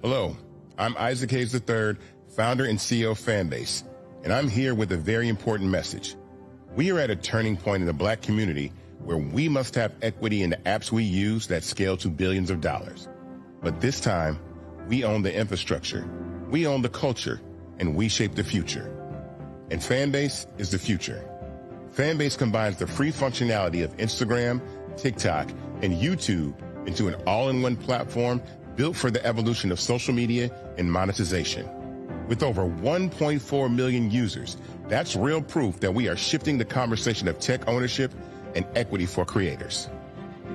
Hello, I'm Isaac Hayes III, founder and CEO of Fanbase, and I'm here with a very important message. We are at a turning point in the Black community where we must have equity in the apps we use that scale to billions of dollars. But this time, we own the infrastructure, we own the culture, and we shape the future. And Fanbase is the future. Fanbase combines the free functionality of Instagram, TikTok, and YouTube into an all-in-one platform built for the evolution of social media and monetization. With over 1.4 million users, that's real proof that we are shifting the conversation of tech ownership and equity for creators.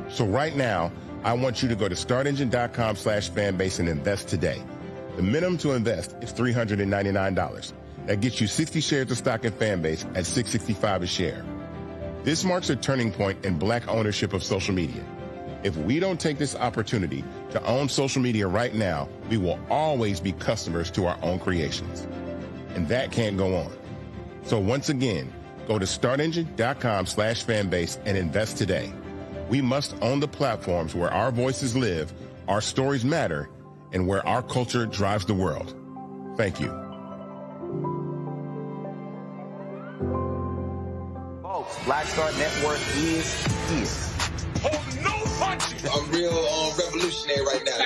So right now, I want you to go to startengine.com/fanbase and invest today. The minimum to invest is $399. That gets you 60 shares of stock in Fanbase at $665 a share. This marks a turning point in Black ownership of social media. If we don't take this opportunity to own social media right now, we will always be customers to our own creations. And that can't go on. So once again, go to startengine.com/fanbase and invest today. We must own the platforms where our voices live, our stories matter, and where our culture drives the world. Thank you. Folks, Black Star Network is here. Oh, no punches! I'm real revolutionary right now.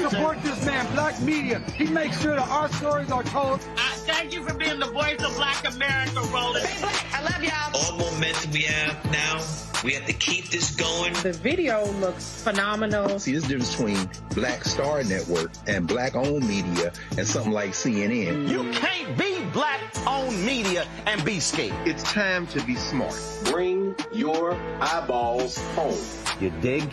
Support this man, Black Media. He makes sure that our stories are told. Thank you for being the voice of Black America, Roland. Hey, Black, I love y'all. All momentum we have now, we have to keep this going. The video looks phenomenal. See, this difference between Black Star Network and Black-owned media and something like CNN. You can't be Black-owned media and be scared. It's time to be smart. Bring your eyeballs home. You dig?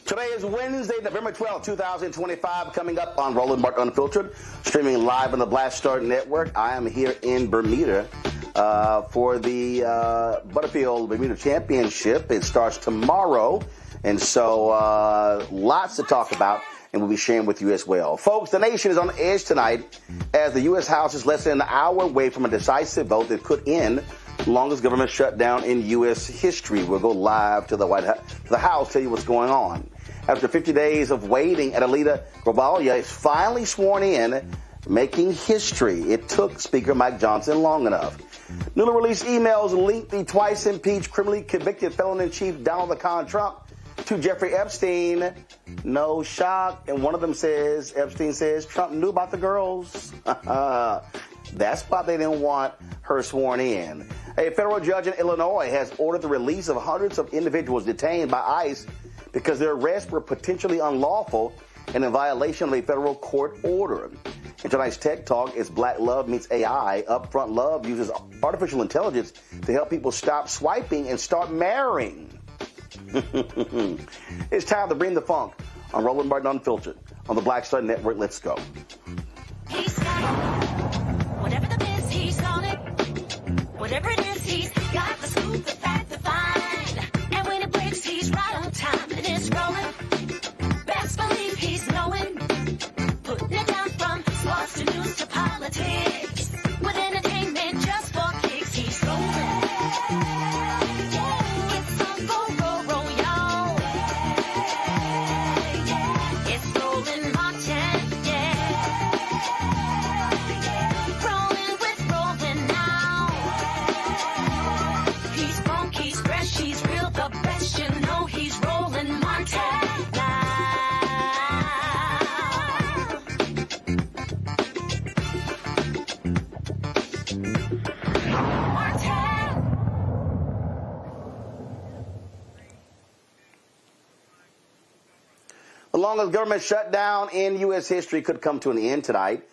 Today is Wednesday, November 12, 2025, coming up on Roland Unfiltered, streaming live on the Black Star Network. I am here in Bermuda for the Butterfield Bermuda Championship. It starts tomorrow, and so lots to talk about, and we'll be sharing with you as well. Folks, the nation is on the edge tonight as the U.S. House is less than an hour away from a decisive vote that could end the longest government shutdown in U.S. history. We'll go live to the White House, to the House, tell you what's going on. After 50 days of waiting, Adelita Grijalva is finally sworn in, making history. It took Speaker Mike Johnson long enough. Newly released emails link the twice impeached, criminally convicted felon-in-chief Donald Trump to Jeffrey Epstein. No shock. And one of them says, Epstein says, Trump knew about the girls. That's why they didn't want her sworn in. A federal judge in Illinois has ordered the release of hundreds of individuals detained by ICE because their arrests were potentially unlawful and in violation of a federal court order. In tonight's Tech Talk, it's Black Love meets AI. Upfront Love uses artificial intelligence to help people stop swiping and start marrying. It's time to bring the funk on Roland Martin Unfiltered on the Black Star Network. Let's go. He's got it. Whatever the biz, he's on it. Whatever it is, he's got the scoop, the fact, the find. And when it breaks, he's right on time. And it's rolling. Best believe he's knowing. Putting it down from sports to news to politics. With entertainment just for kicks, he's rolling. It's on go, y'all. It's Roland Martin, rolling with Roland now. He's funky, he's fresh, he's real, the best, you know he's Roland Martin now. The longest government shutdown in U.S. history could come to an end tonight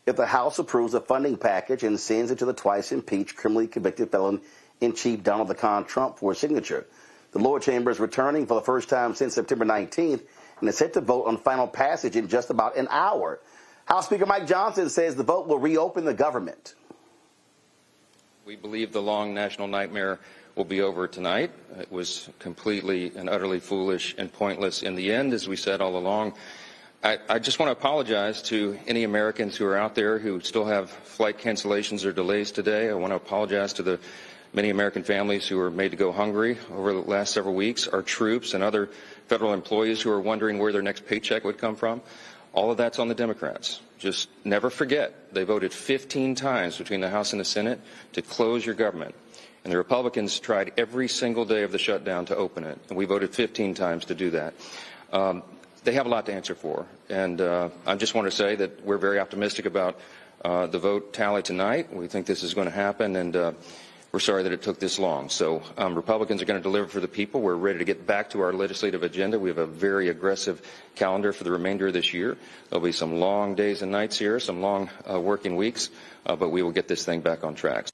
if the House approves a funding package and sends it to the twice impeached, criminally convicted felon-in-chief Donald Trump for signature. The lower chamber is returning for the first time since September 19th and is set to vote on final passage in just about an hour. House Speaker Mike Johnson says the vote will reopen the government. We believe the long national nightmare will be over tonight. It was completely and utterly foolish and pointless in the end, as we said all along. I just want to apologize to any Americans who are out there who still have flight cancellations or delays today. I want to apologize to the many American families who were made to go hungry over the last several weeks, our troops and other federal employees who are wondering where their next paycheck would come from. All of that's on the Democrats. Just never forget, they voted 15 times between the House and the Senate to close your government. And the Republicans tried every single day of the shutdown to open it, and we voted 15 times to do that. They have a lot to answer for, and I just want to say that we're very optimistic about the vote tally tonight. We think this is going to happen, and we're sorry that it took this long. So Republicans are going to deliver for the people. We're ready to get back to our legislative agenda. We have a very aggressive calendar for the remainder of this year. There'll be some long days and nights here, some long working weeks, but we will get this thing back on track.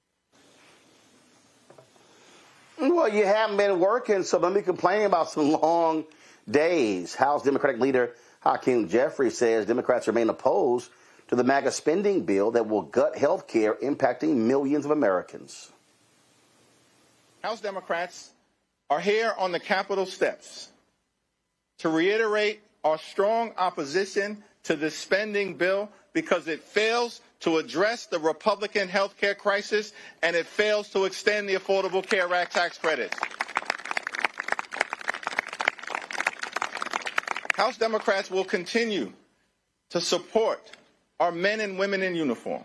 Well, you haven't been working, so don't be complaining about some long days. House Democratic leader Hakeem Jeffrey says Democrats remain opposed to the MAGA spending bill that will gut health care, impacting millions of Americans. House Democrats are here on the Capitol steps to reiterate our strong opposition to this spending bill because it fails to address the Republican health care crisis and it fails to extend the Affordable Care Act tax credits. House Democrats will continue to support our men and women in uniform.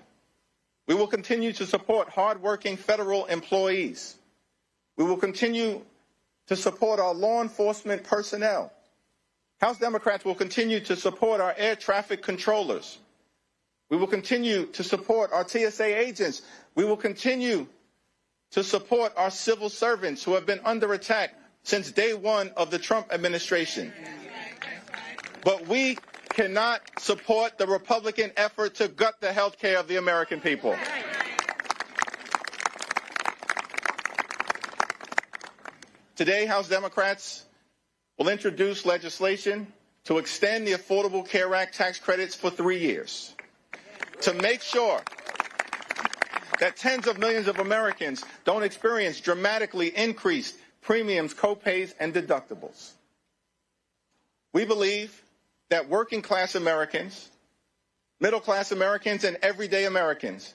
We will continue to support hardworking federal employees. We will continue to support our law enforcement personnel. House Democrats will continue to support our air traffic controllers. We will continue to support our TSA agents. We will continue to support our civil servants who have been under attack since day one of the Trump administration. But we cannot support the Republican effort to gut the health care of the American people. Today, House Democrats will introduce legislation to extend the Affordable Care Act tax credits for 3 years to make sure that tens of millions of Americans don't experience dramatically increased premiums, copays, and deductibles. We believe that working class Americans, middle class Americans, and everyday Americans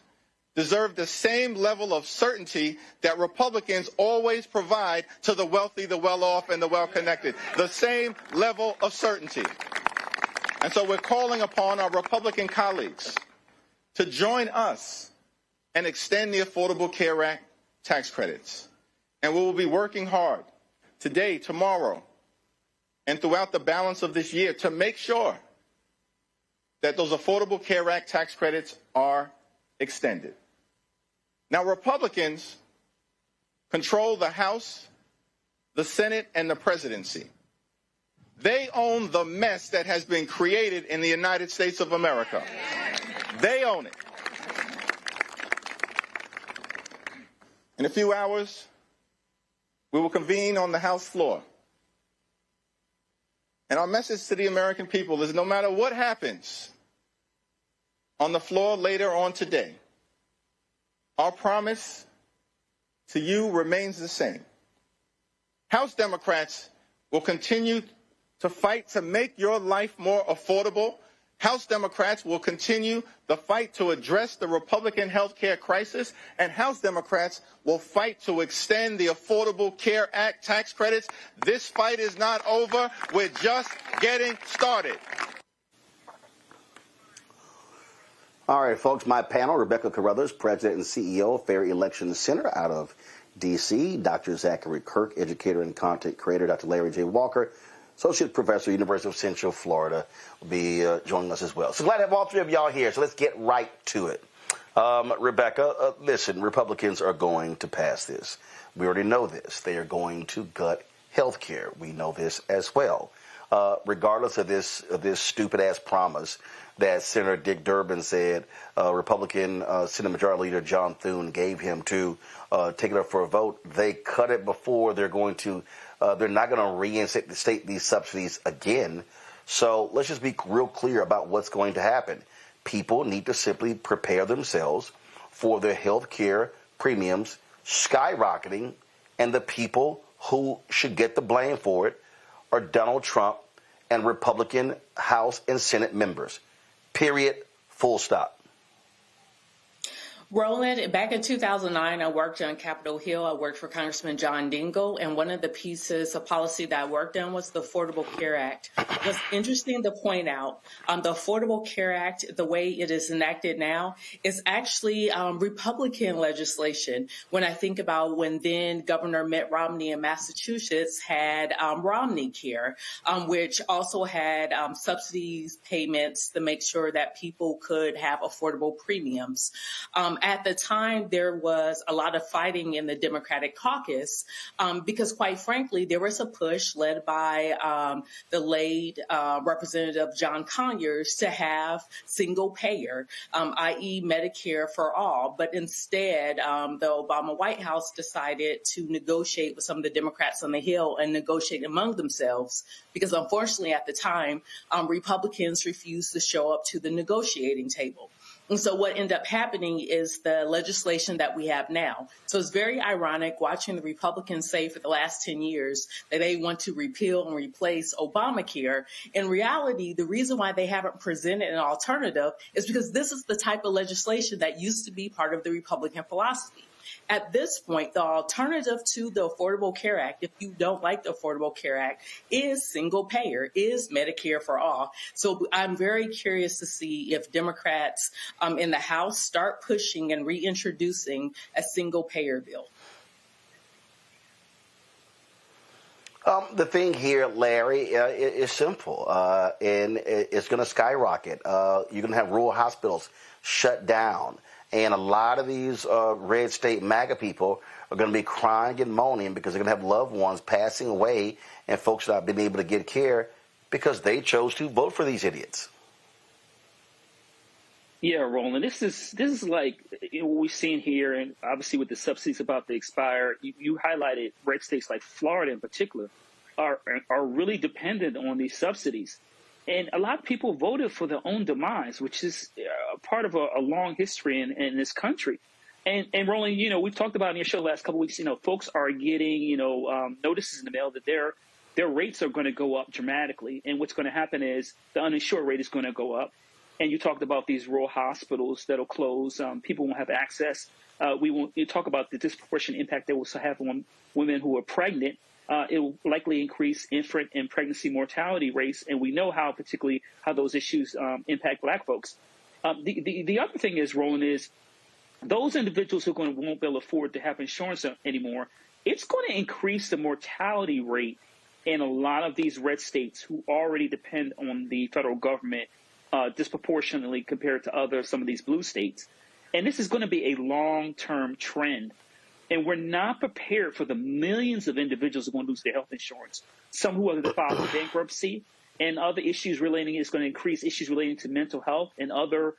deserve the same level of certainty that Republicans always provide to the wealthy, the well-off, and the well-connected. The same level of certainty. And so we're calling upon our Republican colleagues to join us and extend the Affordable Care Act tax credits. And we will be working hard today, tomorrow, and throughout the balance of this year to make sure that those Affordable Care Act tax credits are extended. Now, Republicans control the House, the Senate, and the presidency. They own the mess that has been created in the United States of America. They own it. In a few hours, we will convene on the House floor. And our message to the American people is no matter what happens on the floor later on today, our promise to you remains the same. House Democrats will continue to fight to make your life more affordable. House Democrats will continue the fight to address the Republican health care crisis, and House Democrats will fight to extend the Affordable Care Act tax credits. This fight is not over. We're just getting started. All right, folks, my panel, Rebecca Carruthers, President and CEO of Fair Election Center out of D.C., Dr. Zachary Kirk, educator and content creator, Dr. Larry J. Walker, Associate Professor, University of Central Florida, will be joining us as well. So glad to have all three of y'all here, so let's get right to it. Rebecca, listen, Republicans are going to pass this. We already know this. They are going to gut health care. We know this as well. Regardless of this stupid-ass promise that Senator Dick Durbin said Republican Senate Majority Leader John Thune gave him to take it up for a vote, they cut it before they're going to they're not going to reinstate these subsidies again. So let's just be real clear about what's going to happen. People need to simply prepare themselves for their health care premiums skyrocketing, and the people who should get the blame for it are Donald Trump and Republican House and Senate members. Period. Full stop. Roland, back in 2009, I worked on Capitol Hill. I worked for Congressman John Dingell, and one of the pieces of policy that I worked on was the Affordable Care Act. What's interesting to point out, the Affordable Care Act, the way it is enacted now, is actually Republican legislation. When I think about when then Governor Mitt Romney in Massachusetts had Romney Care, which also had subsidies payments to make sure that people could have affordable premiums. At the time, there was a lot of fighting in the Democratic caucus because, quite frankly, there was a push led by the late Representative John Conyers to have single payer, i.e. Medicare for all. But instead, the Obama White House decided to negotiate with some of the Democrats on the Hill and negotiate among themselves because, unfortunately, at the time, Republicans refused to show up to the negotiating table. And so what ended up happening is the legislation that we have now. So it's very ironic watching the Republicans say for the last 10 years that they want to repeal and replace Obamacare. In reality, the reason why they haven't presented an alternative is because this is the type of legislation that used to be part of the Republican philosophy. At this point, the alternative to the Affordable Care Act, if you don't like the Affordable Care Act, is single payer, is Medicare for all. So I'm very curious to see if Democrats in the House start pushing and reintroducing a single payer bill. The thing here, Larry, is simple, and it's going to skyrocket. You're going to have rural hospitals shut down. And a lot of these red state MAGA people are going to be crying and moaning because they're going to have loved ones passing away and folks not being able to get care because they chose to vote for these idiots. Yeah, Roland, this is like what we've seen here, and obviously with the subsidies about to expire, you highlighted red states like Florida in particular. are really dependent on these subsidies. And a lot of people voted for their own demise, which is part of a long history in this country. And Roland, we've talked about in your show the last couple of weeks, folks are getting, notices in the mail that their rates are going to go up dramatically. And what's going to happen is the uninsured rate is going to go up. And you talked about these rural hospitals that'll close. People won't have access. You talk about the disproportionate impact that will have on women who are pregnant. It will likely increase infant and pregnancy mortality rates. And we know particularly how those issues impact Black folks. The other thing is, Roland, is those individuals who won't be able to afford to have insurance anymore, it's going to increase the mortality rate in a lot of these red states who already depend on the federal government disproportionately compared to some of these blue states. And this is going to be a long-term trend. And we're not prepared for the millions of individuals who are going to lose their health insurance, some who are going to file for bankruptcy, and other issues it's going to increase issues relating to mental health and other,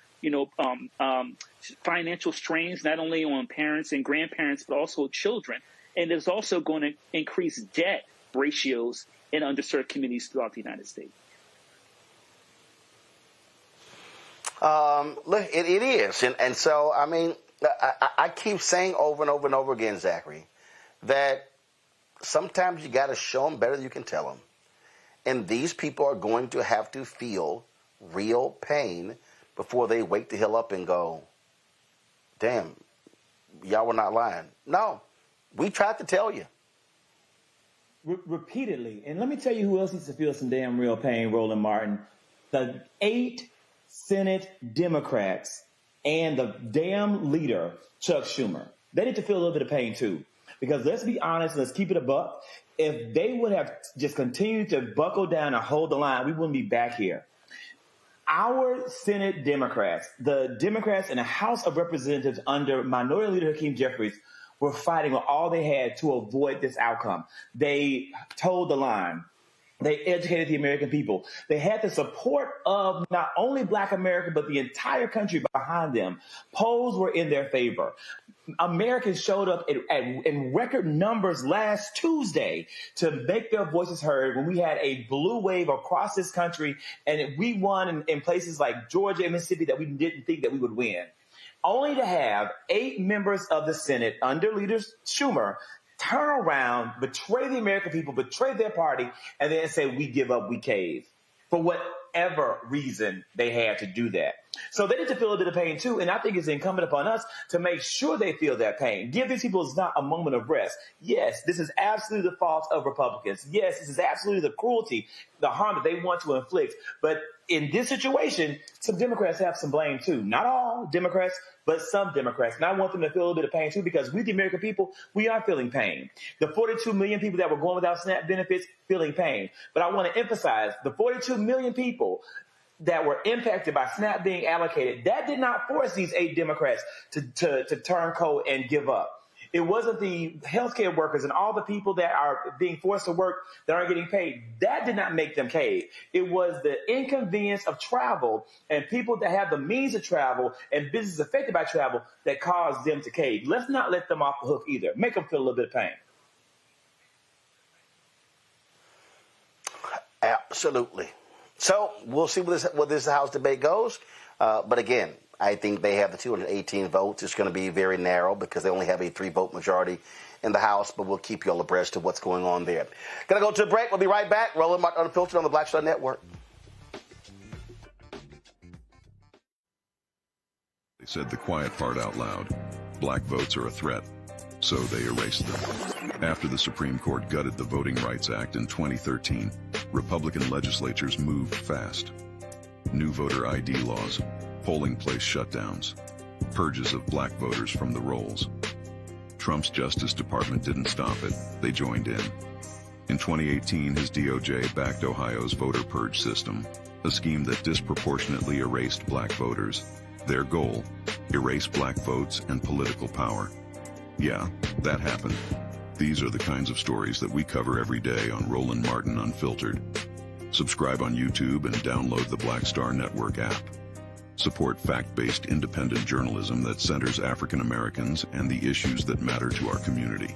financial strains, not only on parents and grandparents, but also children. And there's also going to increase debt ratios in underserved communities throughout the United States. Look, it is. And so, I mean, I keep saying over and over and over again, Zachary, that sometimes you got to show them better than you can tell them. And these people are going to have to feel real pain before they wake the hell up and go, damn, y'all were not lying. No, we tried to tell you. Repeatedly. And let me tell you who else needs to feel some damn real pain, Roland Martin. The 8 Senate Democrats and the damn leader, Chuck Schumer. They need to feel a little bit of pain, too. Because let's be honest, let's keep it a buck. If they would have just continued to buckle down and hold the line, we wouldn't be back here. Our Senate Democrats, the Democrats in the House of Representatives under Minority Leader Hakeem Jeffries, were fighting with all they had to avoid this outcome. They told the line. They educated the American people. They had the support of not only Black America, but the entire country behind them. Polls were in their favor. Americans showed up in record numbers last Tuesday to make their voices heard when we had a blue wave across this country, and we won in places like Georgia and Mississippi that we didn't think that we would win. Only to have 8 members of the Senate under Leader Schumer turn around, betray the American people, betray their party, and then say, we give up, we cave. For whatever reason they had to do that. So they need to feel a bit of pain too, and I think it's incumbent upon us to make sure they feel that pain. Give these people not a moment of rest. Yes, this is absolutely the fault of Republicans. Yes, this is absolutely the cruelty, the harm that they want to inflict. But in this situation, some Democrats have some blame too. Not all Democrats, but some Democrats. And I want them to feel a little bit of pain too, because we, the American people, we are feeling pain. The 42 million people that were going without SNAP benefits, feeling pain. But I want to emphasize the 42 million people that were impacted by SNAP being allocated, that did not force these 8 Democrats to turn cold and give up. It wasn't the healthcare workers and all the people that are being forced to work that aren't getting paid. That did not make them cave. It was the inconvenience of travel and people that have the means of travel and businesses affected by travel that caused them to cave. Let's not let them off the hook either. Make them feel a little bit of pain. Absolutely. So we'll see where this House debate goes. But again, I think they have the 218 votes. It's going to be very narrow because they only have a 3-vote majority in the House. But we'll keep you all abreast of what's going on there. Going to go to a break. We'll be right back. Roland Martin Unfiltered on the Black Star Network. They said the quiet part out loud. Black votes are a threat. So they erased them. After the Supreme Court gutted the Voting Rights Act in 2013, Republican legislatures moved fast. New voter ID laws, polling place shutdowns, purges of black voters from the rolls. Trump's Justice Department didn't stop it, they joined in. In 2018, his DOJ backed Ohio's voter purge system, a scheme that disproportionately erased black voters. Their goal, erase black votes and political power. Yeah, that happened. These are the kinds of stories that we cover every day on Roland Martin Unfiltered. Subscribe on YouTube and download the Black Star Network app. Support fact-based independent journalism that centers African Americans and the issues that matter to our community.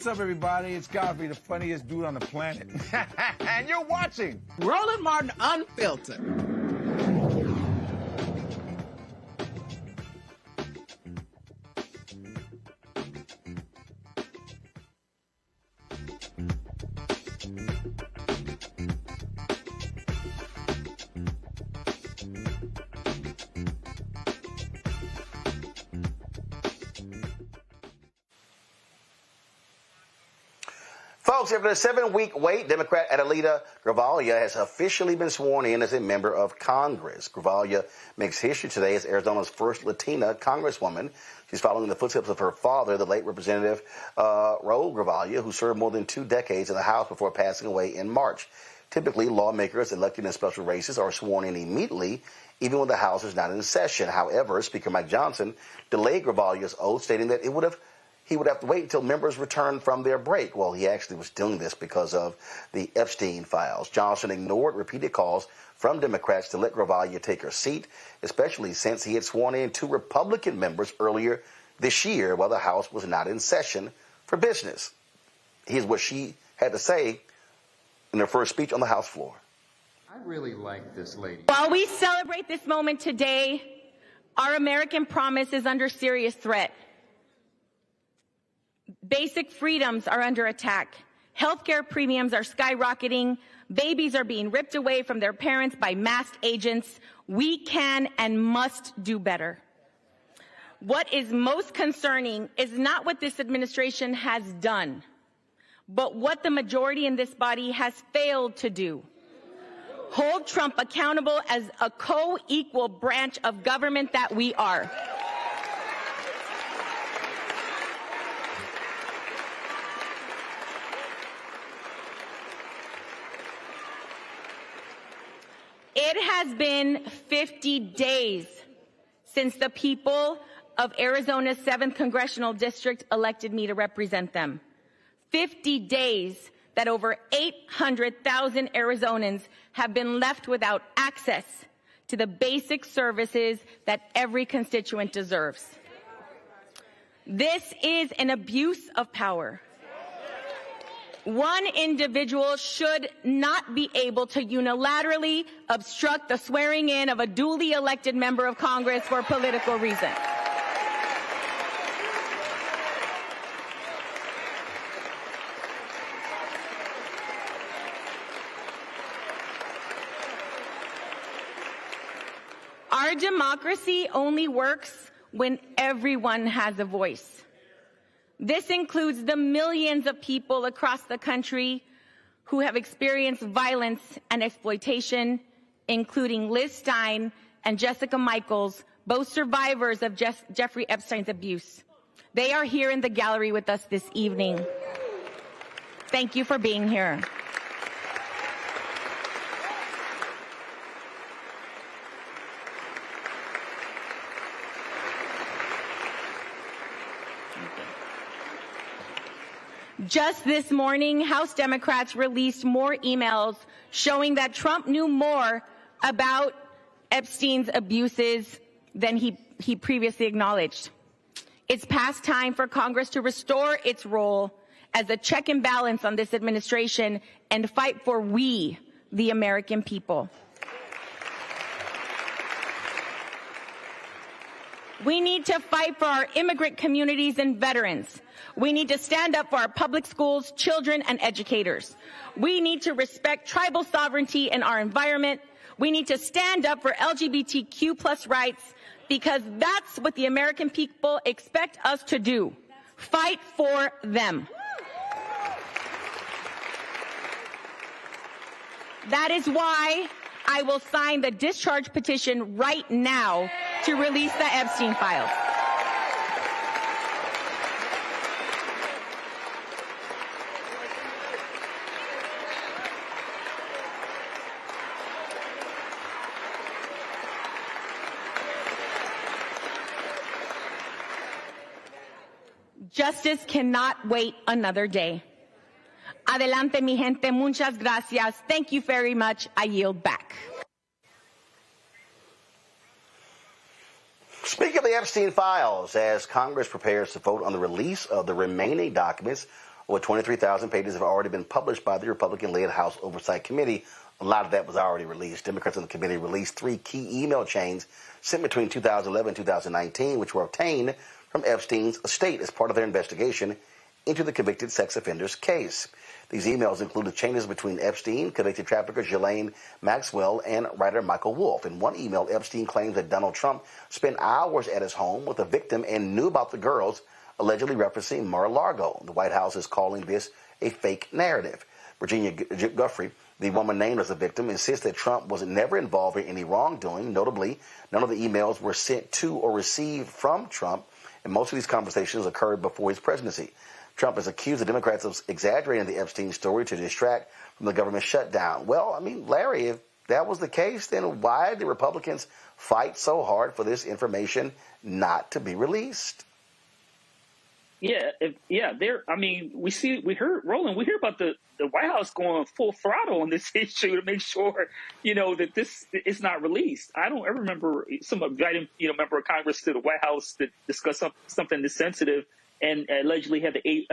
up, everybody? It's Godfrey, the funniest dude on the planet. And you're watching Roland Martin Unfiltered. Folks, after a 7-week wait, Democrat Adelita Grijalva has officially been sworn in as a member of Congress. Grijalva makes history today as Arizona's first Latina congresswoman. She's following the footsteps of her father, the late Representative Roland Grijalva, who served more than 2 decades in the House before passing away in March. Typically, lawmakers elected in special races are sworn in immediately, even when the House is not in session. However, Speaker Mike Johnson delayed Grijalva's oath, stating that he would have to wait until members return from their break. Well, he actually was doing this because of the Epstein files. Johnson ignored repeated calls from Democrats to let Grijalva take her seat, especially since he had sworn in 2 Republican members earlier this year while the House was not in session for business. Here's what she had to say in her first speech on the House floor. I really like this lady. While we celebrate this moment today, our American promise is under serious threat. Basic freedoms are under attack. Healthcare premiums are skyrocketing. Babies are being ripped away from their parents by masked agents. We can and must do better. What is most concerning is not what this administration has done, but what the majority in this body has failed to do. Hold Trump accountable as a co-equal branch of government that we are. It has been 50 days since the people of Arizona's 7th Congressional District elected me to represent them. 50 days that over 800,000 Arizonans have been left without access to the basic services that every constituent deserves. This is an abuse of power. One individual should not be able to unilaterally obstruct the swearing in of a duly elected member of Congress for political reasons. Our democracy only works when everyone has a voice. This includes the millions of people across the country who have experienced violence and exploitation, including Liz Stein and Jessica Michaels, both survivors of Jeffrey Epstein's abuse. They are here in the gallery with us this evening. Thank you for being here. Just this morning, House Democrats released more emails showing that Trump knew more about Epstein's abuses than he previously acknowledged. It's past time for Congress to restore its role as a check and balance on this administration and fight for we, the American people. We need to fight for our immigrant communities and veterans. We need to stand up for our public schools, children, and educators. We need to respect tribal sovereignty in our environment. We need to stand up for LGBTQ+ rights because that's what the American people expect us to do. Fight for them. That is why I will sign the discharge petition right now to release the Epstein files. Justice cannot wait another day. Adelante, mi gente. Muchas gracias. Thank you very much. I yield back. Speaking of the Epstein files, as Congress prepares to vote on the release of the remaining documents Over 23,000 pages have already been published by the Republican-led House Oversight Committee. A lot of that was already released. Democrats on the committee released 3 key email chains sent between 2011 and 2019, which were obtained from Epstein's estate as part of their investigation into the convicted sex offender's case. These emails included changes between Epstein, convicted trafficker Ghislaine Maxwell, and writer Michael Wolff. In one email, Epstein claims that Donald Trump spent hours at his home with the victim and knew about the girls, allegedly referencing Mar-a-Lago. The White House is calling this a fake narrative. Virginia Giuffre, the woman named as a victim, insists that Trump was never involved in any wrongdoing. Notably, none of the emails were sent to or received from Trump, and most of these conversations occurred before his presidency. Trump has accused the Democrats of exaggerating the Epstein story to distract from the government shutdown. Well, I mean, Larry, if that was the case, then why did Republicans fight so hard for this information not to be released? We heard Roland. We hear about the White House going full throttle on this issue to make sure, that this is not released. I don't ever remember someone inviting, member of Congress to the White House to discuss something this sensitive, and allegedly had the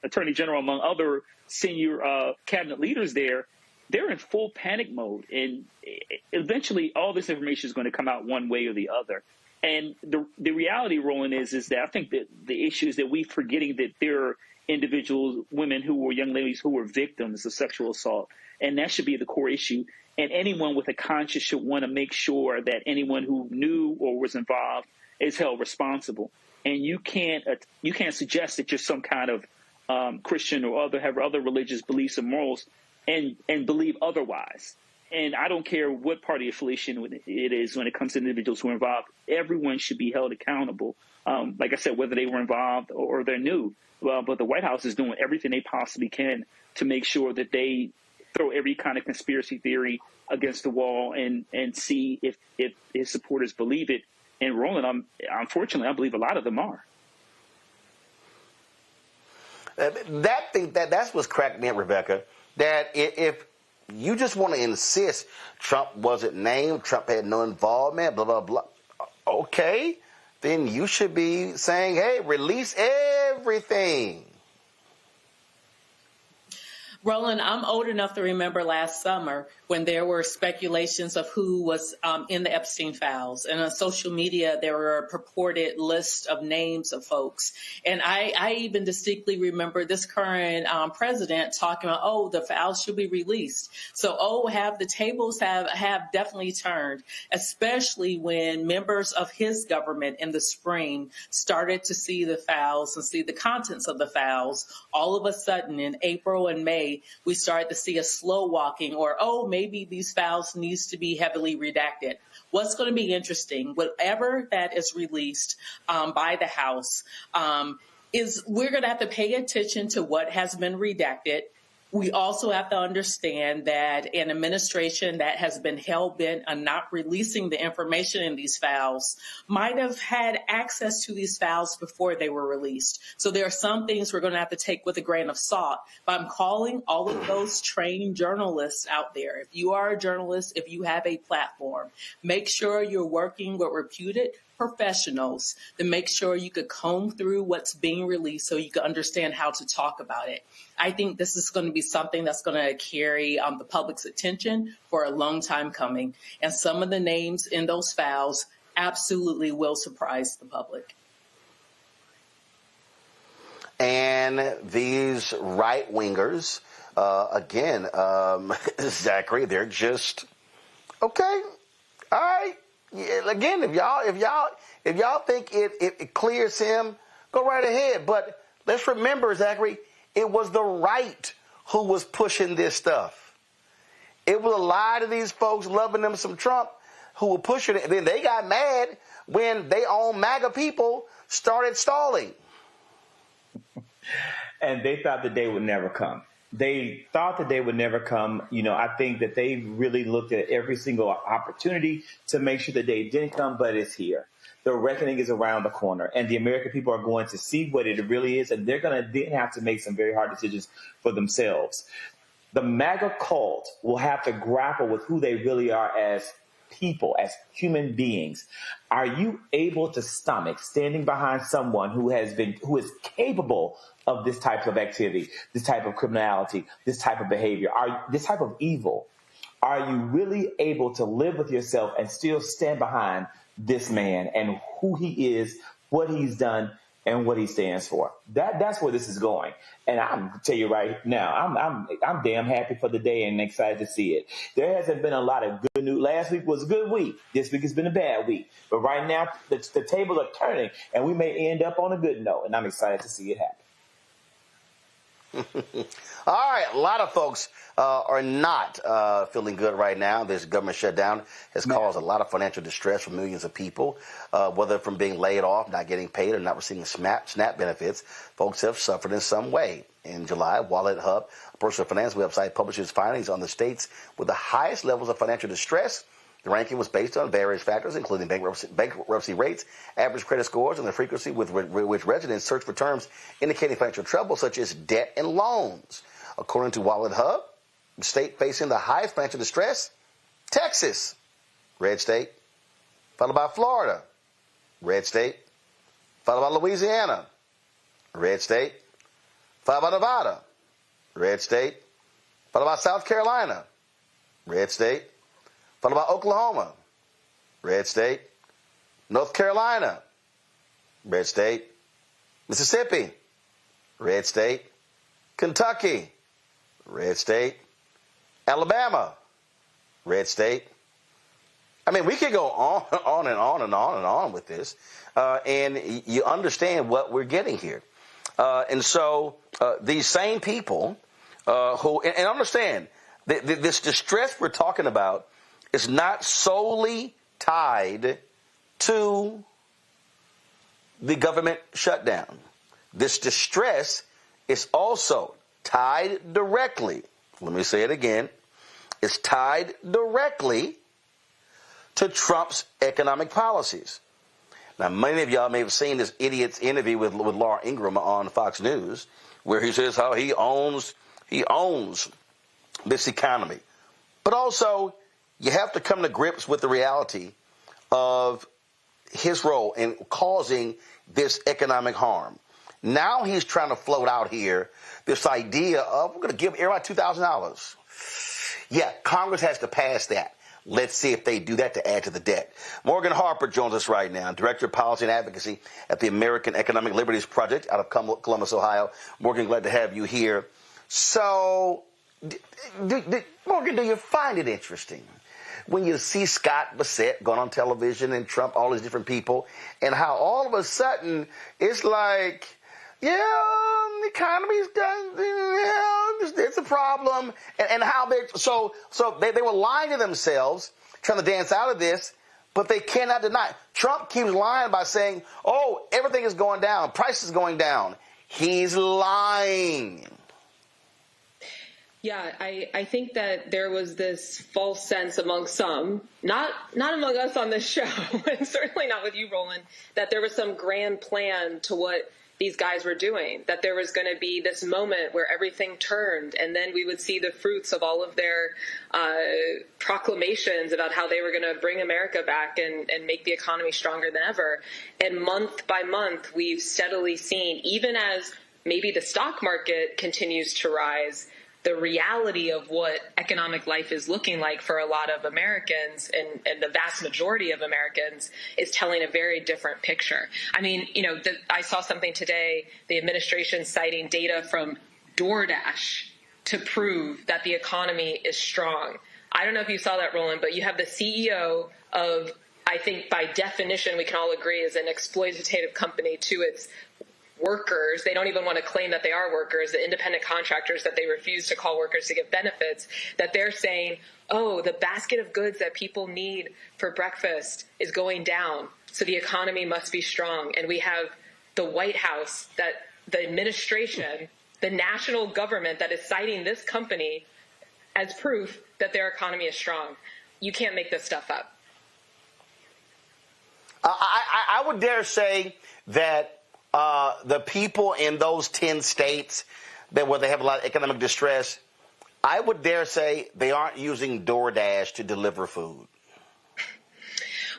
Attorney General, among other senior cabinet leaders there. They're in full panic mode, and eventually all this information is going to come out one way or the other. And the reality, Roland, is that I think that the issue is that we're forgetting that there are individuals, women who were young ladies who were victims of sexual assault, and that should be the core issue. And anyone with a conscience should want to make sure that anyone who knew or was involved is held responsible. And you can't suggest that you're some kind of Christian or have other religious beliefs and morals and believe otherwise. And I don't care what party affiliation it is when it comes to individuals who are involved. Everyone should be held accountable. Like I said, whether they were involved or they're new. Well, but the White House is doing everything they possibly can to make sure that they throw every kind of conspiracy theory against the wall and see if his supporters believe it. And Roland, unfortunately, I believe a lot of them are. That's what's cracked me up, Rebecca, that if you just want to insist Trump wasn't named, Trump had no involvement, blah, blah, blah, okay, then you should be saying, hey, release everything. Roland, I'm old enough to remember last summer when there were speculations of who was in the Epstein files. And on social media, there were a purported list of names of folks. And I even distinctly remember this current president talking about, the files should be released. So, the tables have definitely turned, especially when members of his government in the spring started to see the files and see the contents of the files. All of a sudden, in April and May, we started to see a slow walking or, maybe these files needs to be heavily redacted. What's going to be interesting, whatever that is released by the House, is we're going to have to pay attention to what has been redacted. We also have to understand that an administration that has been hell-bent on not releasing the information in these files might have had access to these files before they were released. So there are some things we're going to have to take with a grain of salt. But I'm calling all of those trained journalists out there. If you are a journalist, if you have a platform, make sure you're working with reputed professionals to make sure you could comb through what's being released so you can understand how to talk about it. I think this is going to be something that's going to carry the public's attention for a long time coming. And some of the names in those files absolutely will surprise the public. And these right-wingers, Zachary, they're just, okay, all right. Yeah, again, if y'all think it clears him, go right ahead. But let's remember, Zachary, it was the right who was pushing this stuff. It was a lot of these folks loving them some Trump who were pushing it. And then they got mad when their own MAGA people started stalling. And they thought the day would never come. They thought that they would never come. I think that they really looked at every single opportunity to make sure that they didn't come, but it's here. The reckoning is around the corner, and the American people are going to see what it really is, and they're going to then have to make some very hard decisions for themselves. The MAGA cult will have to grapple with who they really are as people, as human beings, are you able to stomach standing behind someone who is capable of this type of activity, this type of criminality, this type of behavior, this type of evil? Are you really able to live with yourself and still stand behind this man and who he is, what he's done, and what he stands for? That's where this is going. And I'm gonna tell you right now, I'm damn happy for the day and excited to see it. There hasn't been a lot of good news. Last week was a good week. This week has been a bad week. But right now, the tables are turning, and we may end up on a good note. And I'm excited to see it happen. All right, a lot of folks are not feeling good right now. This government shutdown has caused a lot of financial distress for millions of people, whether from being laid off, not getting paid, or not receiving SNAP benefits. Folks have suffered in some way. In July, Wallet Hub, a personal finance website, publishes findings on the states with the highest levels of financial distress. The ranking was based on various factors, including bankruptcy rates, average credit scores, and the frequency with which residents search for terms indicating financial trouble, such as debt and loans. According to Wallet Hub, the state facing the highest financial distress, Texas, red state, followed by Florida, red state, followed by Louisiana, red state, followed by Nevada, red state, followed by South Carolina, red state, followed by Oklahoma, red state, North Carolina, red state, Mississippi, red state, Kentucky, red state, Alabama, red state. I mean, we could go on and on and on and on with this, and you understand what we're getting here. And so these same people who, and understand, this distress we're talking about is not solely tied to the government shutdown. This distress is also tied directly, let me say it again, it's tied directly to Trump's economic policies. Now, many of y'all may have seen this idiot's interview with Laura Ingraham on Fox News, where he says how he owns this economy. But also, you have to come to grips with the reality of his role in causing this economic harm. Now he's trying to float out here this idea of, we're going to give everybody $2,000. Yeah, Congress has to pass that. Let's see if they do that to add to the debt. Morgan Harper joins us right now, Director of Policy and Advocacy at the American Economic Liberties Project out of Columbus, Ohio. Morgan, glad to have you here. So, Morgan, do you find it interesting when you see Scott Bassett going on television and Trump, all these different people, and how all of a sudden it's like, yeah, the economy's done, yeah, it's a problem, and how they were lying to themselves, trying to dance out of this, but they cannot deny. Trump keeps lying by saying, oh, everything is going down, price is going down. He's lying. Yeah, I think that there was this false sense among some, not among us on this show, and certainly not with you, Roland, that there was some grand plan to what these guys were doing, that there was going to be this moment where everything turned, and then we would see the fruits of all of their proclamations about how they were going to bring America back and make the economy stronger than ever. And month by month, we've steadily seen, even as maybe the stock market continues to rise, the reality of what economic life is looking like for a lot of Americans and the vast majority of Americans is telling a very different picture. I mean, I saw something today, the administration citing data from DoorDash to prove that the economy is strong. I don't know if you saw that, Roland, but you have the CEO of, I think by definition, we can all agree, is an exploitative company to its workers. They don't even want to claim that they are workers, the independent contractors that they refuse to call workers to give benefits, that they're saying, oh, the basket of goods that people need for breakfast is going down, so the economy must be strong. And we have the White House, that the administration, the national government that is citing this company as proof that their economy is strong. You can't make this stuff up. I would dare say that the people in those 10 states where they have a lot of economic distress, I would dare say they aren't using DoorDash to deliver food.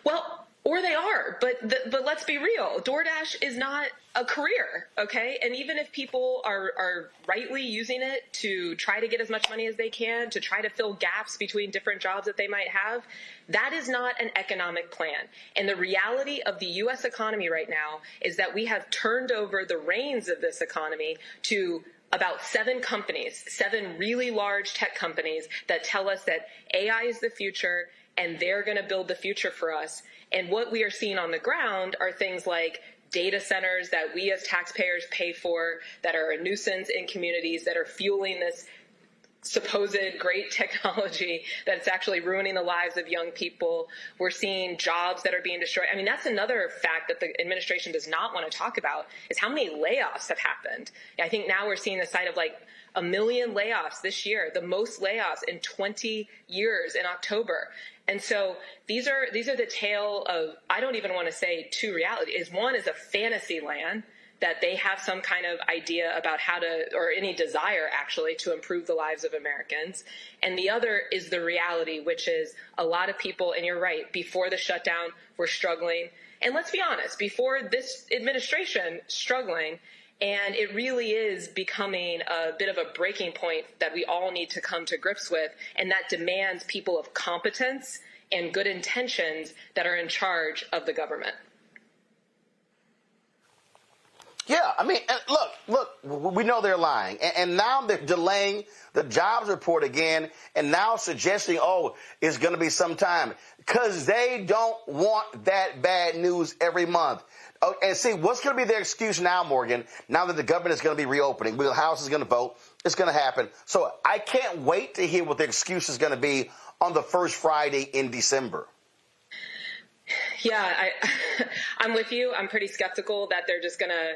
Well, or they are, but let's be real. DoorDash is not a career, okay? And even if people are rightly using it to try to get as much money as they can, to try to fill gaps between different jobs that they might have, that is not an economic plan. And the reality of the U.S. economy right now is that we have turned over the reins of this economy to about 7 companies, 7 really large tech companies that tell us that AI is the future and they're going to build the future for us. And what we are seeing on the ground are things like data centers that we as taxpayers pay for, that are a nuisance in communities, that are fueling this supposed great technology that's actually ruining the lives of young people. We're seeing jobs that are being destroyed. I mean, that's another fact that the administration does not want to talk about, is how many layoffs have happened. I think now we're seeing the side of like 1 million layoffs this year, the most layoffs in 20 years in October. And so these are the tale of, I don't even want to say two realities. One is a fantasy land, that they have some kind of idea about how to, or any desire actually, to improve the lives of Americans. And the other is the reality, which is a lot of people, and you're right, before the shutdown, were struggling. And let's be honest, before this administration, struggling. And it really is becoming a bit of a breaking point that we all need to come to grips with, and that demands people of competence and good intentions that are in charge of the government. Yeah, I mean, look, we know they're lying. And now they're delaying the jobs report again, and now suggesting, it's going to be some time, because they don't want that bad news every month. Oh, and see, what's going to be their excuse now, Morgan, now that the government is going to be reopening, the House is going to vote, it's going to happen. So I can't wait to hear what the excuse is going to be on the first Friday in December. Yeah, I'm with you. I'm pretty skeptical that they're just going to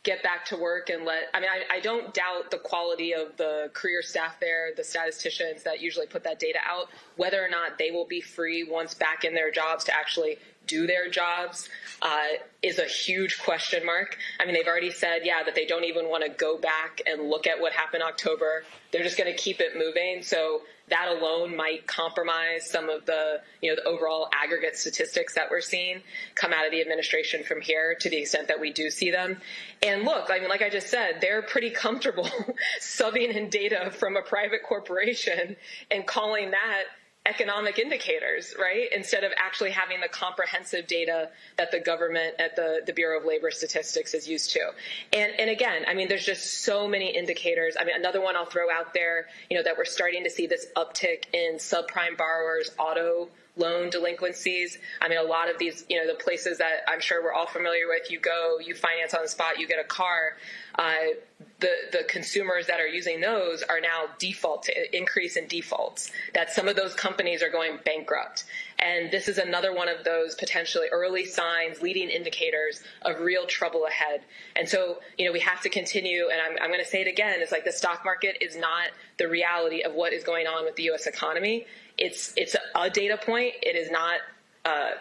get back to work and I don't doubt the quality of the career staff there, the statisticians that usually put that data out. Whether or not they will be free once back in their jobs to actually do their jobs is a huge question mark. I mean, they've already said, that they don't even want to go back and look at what happened in October. They're just going to keep it moving. So that alone might compromise some of the, the overall aggregate statistics that we're seeing come out of the administration from here, to the extent that we do see them. And look, I mean, like I just said, they're pretty comfortable subbing in data from a private corporation and calling that economic indicators, right? Instead of actually having the comprehensive data that the government at the Bureau of Labor Statistics is used to. And again, I mean, there's just so many indicators. I mean, another one I'll throw out there, that we're starting to see this uptick in subprime borrowers, auto loan delinquencies. I mean, a lot of these, the places that I'm sure we're all familiar with, you go, you finance on the spot, you get a car. The consumers that are using those are now increase in defaults, that some of those companies are going bankrupt. And this is another one of those potentially early signs, leading indicators of real trouble ahead. And so, we have to continue, and I'm going to say it again, it's like the stock market is not the reality of what is going on with the U.S. economy. It's a data point. It is not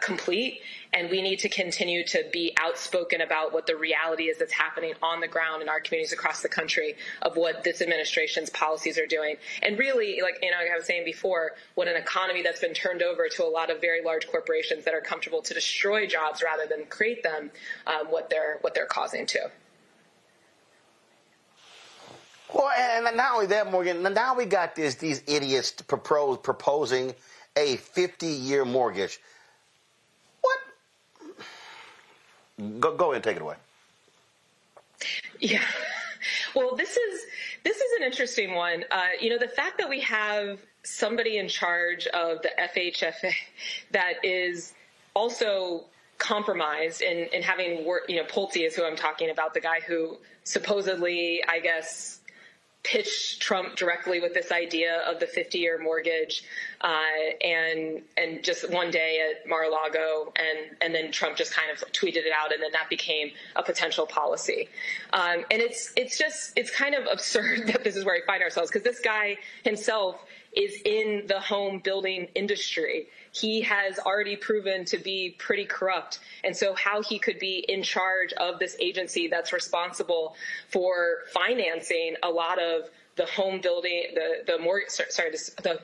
complete, and we need to continue to be outspoken about what the reality is that's happening on the ground in our communities across the country of what this administration's policies are doing. And really, like I was saying before, what an economy that's been turned over to a lot of very large corporations that are comfortable to destroy jobs rather than create them, what they're causing to. Well, and not only that, Morgan, now we got these idiots proposing a 50-year mortgage. What? Go ahead and take it away. Yeah. Well, this is an interesting one. The fact that we have somebody in charge of the FHFA that is also compromised in having work, Pulte is who I'm talking about, the guy who supposedly, I guess, pitched Trump directly with this idea of the 50-year mortgage, and just one day at Mar-a-Lago, and then Trump just kind of tweeted it out, and then that became a potential policy. And it's kind of absurd that this is where we find ourselves, because this guy himself is in the home building industry. He has already proven to be pretty corrupt. And so how he could be in charge of this agency that's responsible for financing a lot of the home building, the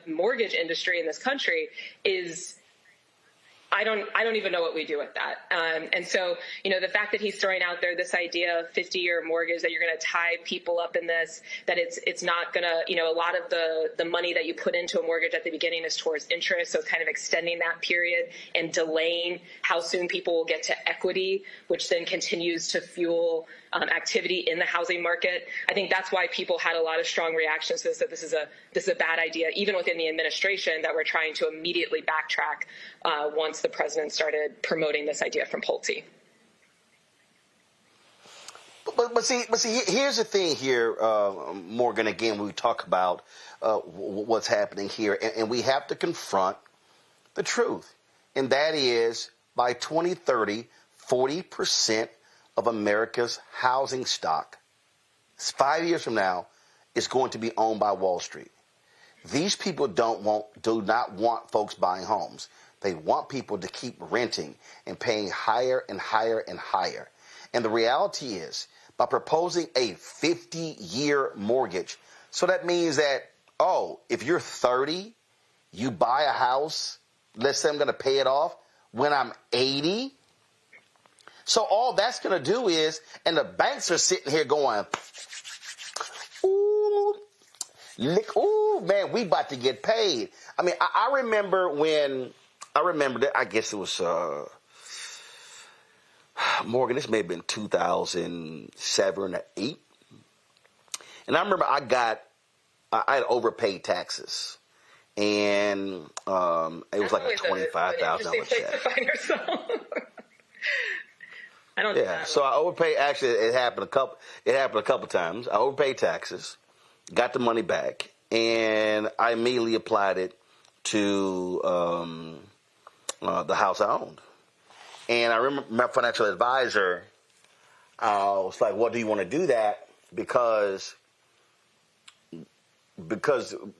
mortgage industry in this country is I don't even know what we do with that. And so, the fact that he's throwing out there this idea of 50-year mortgage, that you're going to tie people up in this, that it's not going to, a lot of the money that you put into a mortgage at the beginning is towards interest. So it's kind of extending that period and delaying how soon people will get to equity, which then continues to fuel activity in the housing market. I think that's why people had a lot of strong reactions to this, that this is a bad idea, even within the administration, that we're trying to immediately backtrack once the president started promoting this idea from Pulte. But see, here's the thing here, Morgan. Again, when we talk about what's happening here, and we have to confront the truth, and that is by 2030, 40% of America's housing stock, 5 years from now, is going to be owned by Wall Street. These people do not want folks buying homes. They want people to keep renting and paying higher and higher and higher. And the reality is, by proposing a 50-year mortgage, so that means that, if you're 30, you buy a house, let's say I'm going to pay it off when I'm 80. So all that's going to do is, and the banks are sitting here going, ooh, man, we about to get paid. I mean, I remember that, I guess it was, Morgan, this may have been 2007 or 8. And I remember I had overpaid taxes. And it was like a $25,000 check. I don't do yeah, that. so I overpaid. Actually, it happened a couple times. I overpaid taxes, got the money back, and I immediately applied it to the house I owned. And I remember my financial advisor was like, "What do you want to do that?" Because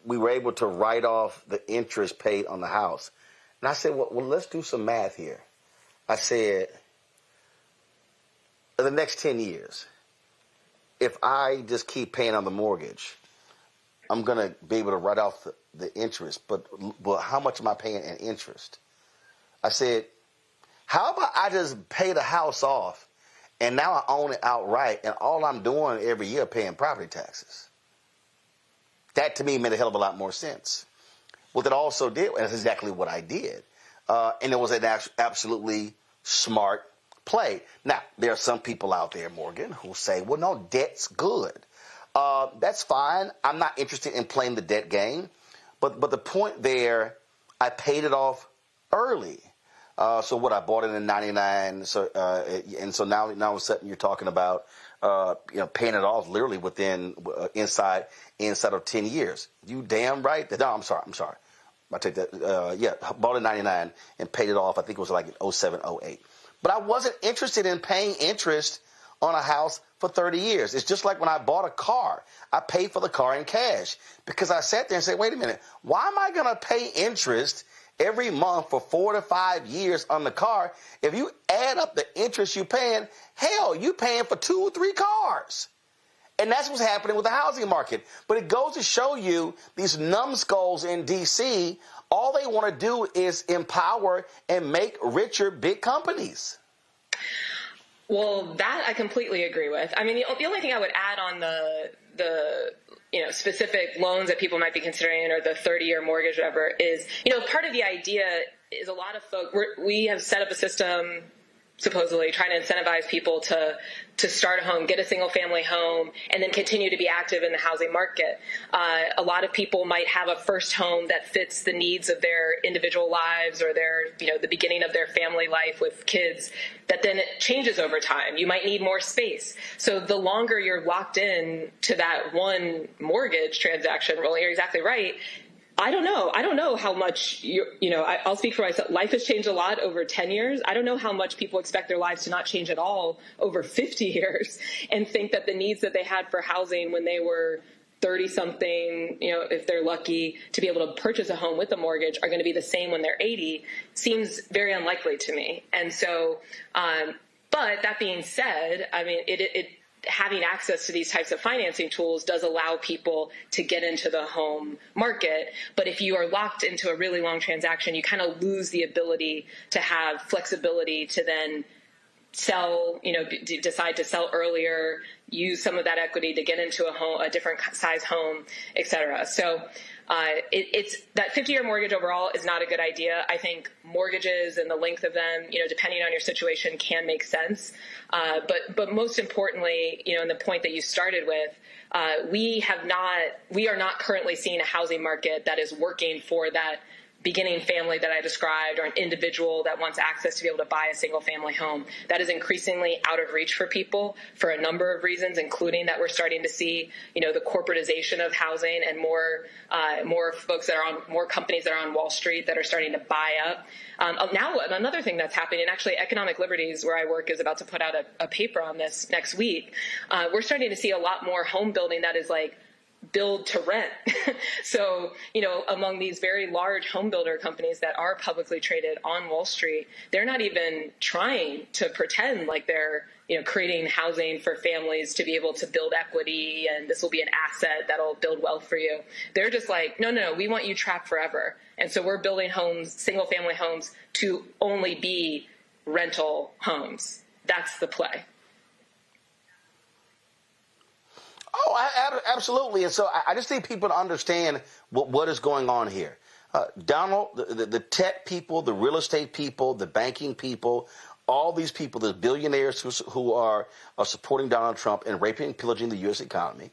we were able to write off the interest paid on the house. And I said, well, let's do some math here. I said, in the next 10 years, if I just keep paying on the mortgage, I'm going to be able to write off the interest. But how much am I paying in interest? I said, how about I just pay the house off, and now I own it outright, and all I'm doing every year paying property taxes? That, to me, made a hell of a lot more sense. What it also did, and that's exactly what I did, and it was an absolutely smart play. Now, there are some people out there, Morgan, who say, well, no, debt's good. That's fine. I'm not interested in playing the debt game. But the point there, I paid it off early. So what, I bought it in 99. And so now all of a sudden you're talking about paying it off literally within inside of 10 years. You damn right. No, I'm sorry. I take that. Bought it in 99 and paid it off. I think it was like in 07, 08. But I wasn't interested in paying interest on a house for 30 years. It's just like when I bought a car. I paid for the car in cash because I sat there and said, wait a minute, why am I going to pay interest every month for 4 to 5 years on the car? If you add up the interest you're paying, hell, you're paying for 2 or 3 cars. And that's what's happening with the housing market. But it goes to show you these numbskulls in D.C., all they want to do is empower and make richer big companies. Well, that I completely agree with. I mean, the only thing I would add on the specific loans that people might be considering, or the 30-year mortgage, whatever, is, part of the idea is a lot of folks, we have set up a system supposedly trying to incentivize people to start a home, get a single-family home, and then continue to be active in the housing market. A lot of people might have a first home that fits the needs of their individual lives, or their, the beginning of their family life with kids, that then it changes over time. You might need more space. So the longer you're locked in to that one mortgage transaction, Roland, you're exactly right. I don't know how much, I'll speak for myself. Life has changed a lot over 10 years. I don't know how much people expect their lives to not change at all over 50 years and think that the needs that they had for housing when they were 30-something, if they're lucky to be able to purchase a home with a mortgage, are going to be the same when they're 80, seems very unlikely to me. And so, but that being said, I mean, having access to these types of financing tools does allow people to get into the home market. But if you are locked into a really long transaction, you kind of lose the ability to have flexibility to then sell, decide to sell earlier, use some of that equity to get into a different size home, et cetera. So it's that 50-year mortgage overall is not a good idea. I think mortgages and the length of them, depending on your situation, can make sense. But most importantly, and the point that you started with, we are not currently seeing a housing market that is working for that beginning family that I described, or an individual that wants access to be able to buy a single family home. That is increasingly out of reach for people for a number of reasons, including that we're starting to see, the corporatization of housing and more companies that are on Wall Street that are starting to buy up. Now, another thing that's happening, and actually Economic Liberties, where I work, is about to put out a paper on this next week. We're starting to see a lot more home building that is like build to rent. So, among these very large home builder companies that are publicly traded on Wall Street, they're not even trying to pretend like they're, creating housing for families to be able to build equity and this will be an asset that'll build wealth for you. They're just like, no, we want you trapped forever. And so we're building homes, single family homes, to only be rental homes. That's the play. Oh, absolutely. And so I just need people to understand what is going on here. Donald, the tech people, the real estate people, the banking people, all these people, the billionaires who are supporting Donald Trump and raping and pillaging the U.S. economy,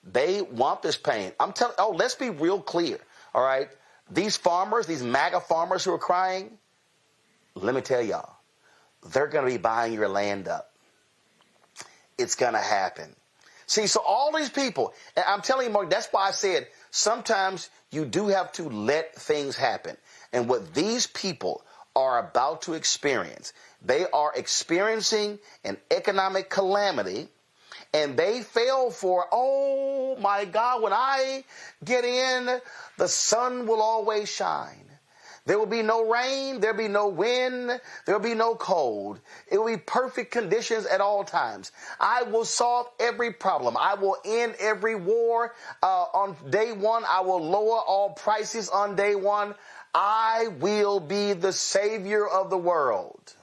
they want this pain. Let's be real clear, all right? These farmers, these MAGA farmers who are crying, let me tell y'all, they're going to be buying your land up. It's going to happen. See, so all these people, and I'm telling you, Mark, that's why I said sometimes you do have to let things happen. And what these people are about to experience, they are experiencing an economic calamity, and they fell for, oh my God, when I get in, the sun will always shine. There will be no rain, there will be no wind, there will be no cold. It will be perfect conditions at all times. I will solve every problem. I will end every war on day one. I will lower all prices on day one. I will be the savior of the world.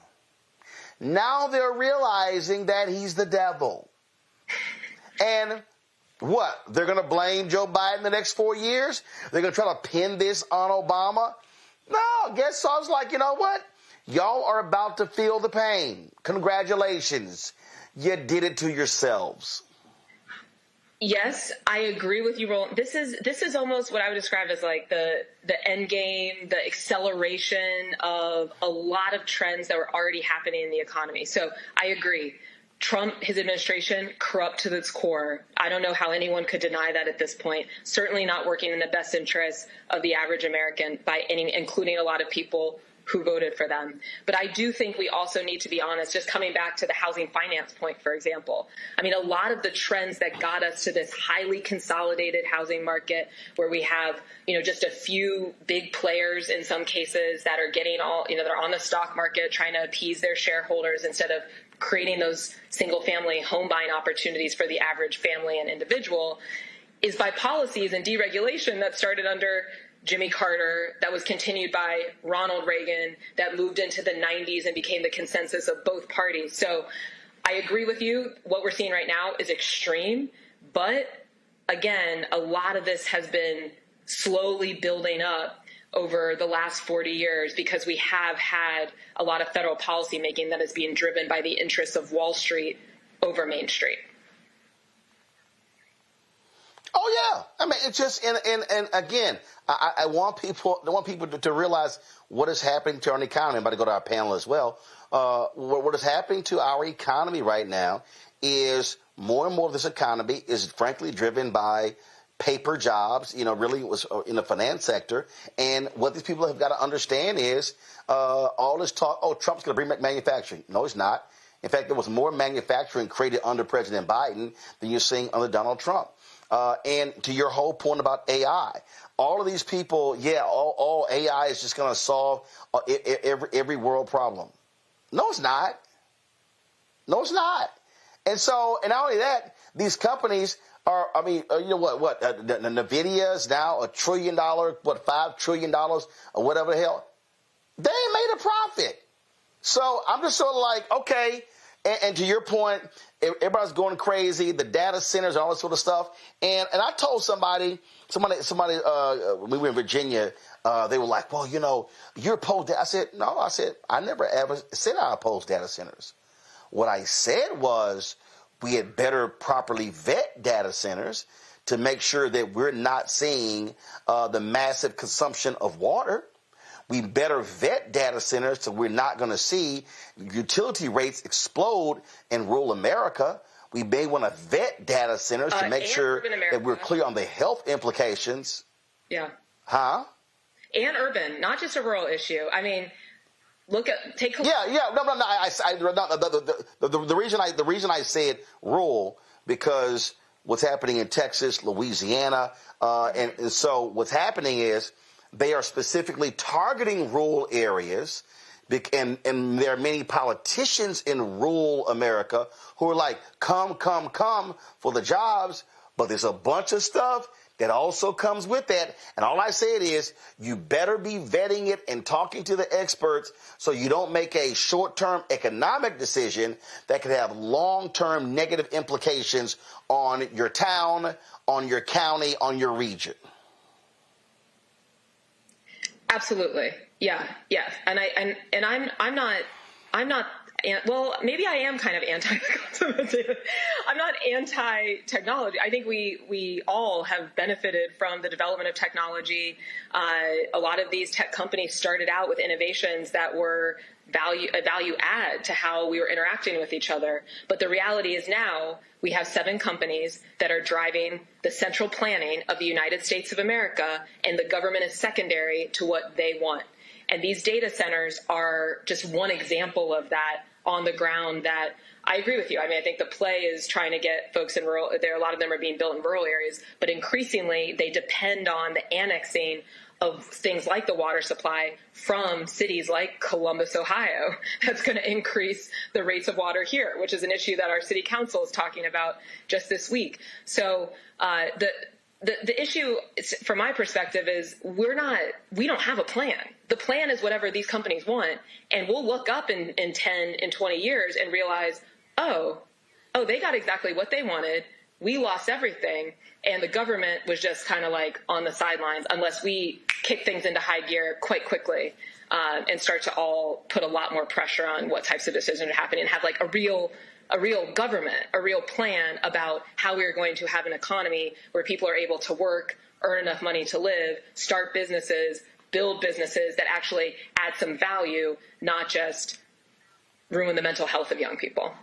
Now they're realizing that he's the devil. And what? They're going to blame Joe Biden the next 4 years? They're going to try to pin this on Obama? No, guess so. I was like, you know what? Y'all are about to feel the pain. Congratulations. You did it to yourselves. Yes, I agree with you, Roland. This is almost what I would describe as like the end game, the acceleration of a lot of trends that were already happening in the economy. So I agree. Trump, his administration, corrupt to its core. I don't know how anyone could deny that at this point. Certainly not working in the best interests of the average American, including a lot of people who voted for them. But I do think we also need to be honest, just coming back to the housing finance point, for example. I mean, a lot of the trends that got us to this highly consolidated housing market where we have, just a few big players in some cases that are getting they're on the stock market trying to appease their shareholders instead of creating those single-family home buying opportunities for the average family and individual, is by policies and deregulation that started under Jimmy Carter, that was continued by Ronald Reagan, that moved into the 90s and became the consensus of both parties. So I agree with you. What we're seeing right now is extreme. But again, a lot of this has been slowly building up over the last 40 years because we have had a lot of federal policy making that is being driven by the interests of Wall Street over Main Street. Oh yeah, I mean it's just and again, I want people to realize what is happening to our economy. I'm about to go to our panel as well. What is happening to our economy right now is more and more of this economy is frankly driven by paper jobs, really it was in the finance sector. And what these people have got to understand is all this talk, Trump's going to bring back manufacturing. No, he's not. In fact, there was more manufacturing created under President Biden than you're seeing under Donald Trump. And to your whole point about AI, all of these people, all AI is just going to solve every world problem. No, it's not. No, it's not. And so, and not only that, these companies are, I mean, you know what, NVIDIA is now $1 trillion, $5 trillion or whatever the hell. They ain't made a profit. So I'm just sort of like, okay. And to your point, everybody's going crazy, the data centers, all this sort of stuff. And I told somebody, we were in Virginia, they were like, well, you know, you're opposed to, I said, no, I never ever said I oppose data centers. What I said was we had better properly vet data centers to make sure that we're not seeing the massive consumption of water. We better vet data centers so we're not going to see utility rates explode in rural America. We may want to vet data centers to make sure that we're clear on the health implications. Yeah. Huh? And urban, not just a rural issue. I mean, take. Yeah. No. The reason I said rural because what's happening in Texas, Louisiana, and so what's happening is they are specifically targeting rural areas, and there are many politicians in rural America who are like, come for the jobs, but there's a bunch of stuff that also comes with that. And all I said is you better be vetting it and talking to the experts so you don't make a short-term economic decision that could have long-term negative implications on your town, on your county, on your region. Absolutely. Yeah. And I'm not, well, maybe I am kind of I'm not anti-technology. I think we all have benefited from the development of technology. A lot of these tech companies started out with innovations that were a value add to how we were interacting with each other. But the reality is now we have 7 companies that are driving the central planning of the United States of America, and the government is secondary to what they want. And these data centers are just one example of that on the ground. That I agree with you. I mean, I think the play is trying to get folks in rural, a lot of them are being built in rural areas, but increasingly they depend on the annexing of things like the water supply from cities like Columbus, Ohio. That's going to increase the rates of water here, which is an issue that our city council is talking about just this week. So the issue, from my perspective, is we don't have a plan. The plan is whatever these companies want, and we'll look up in 10 and 20 years and realize, oh, they got exactly what they wanted. We lost everything, and the government was just kind of like on the sidelines unless we kick things into high gear quite quickly and start to all put a lot more pressure on what types of decisions are happening and have like a real government, a real plan about how we are going to have an economy where people are able to work, earn enough money to live, start businesses, build businesses that actually add some value, not just ruin the mental health of young people.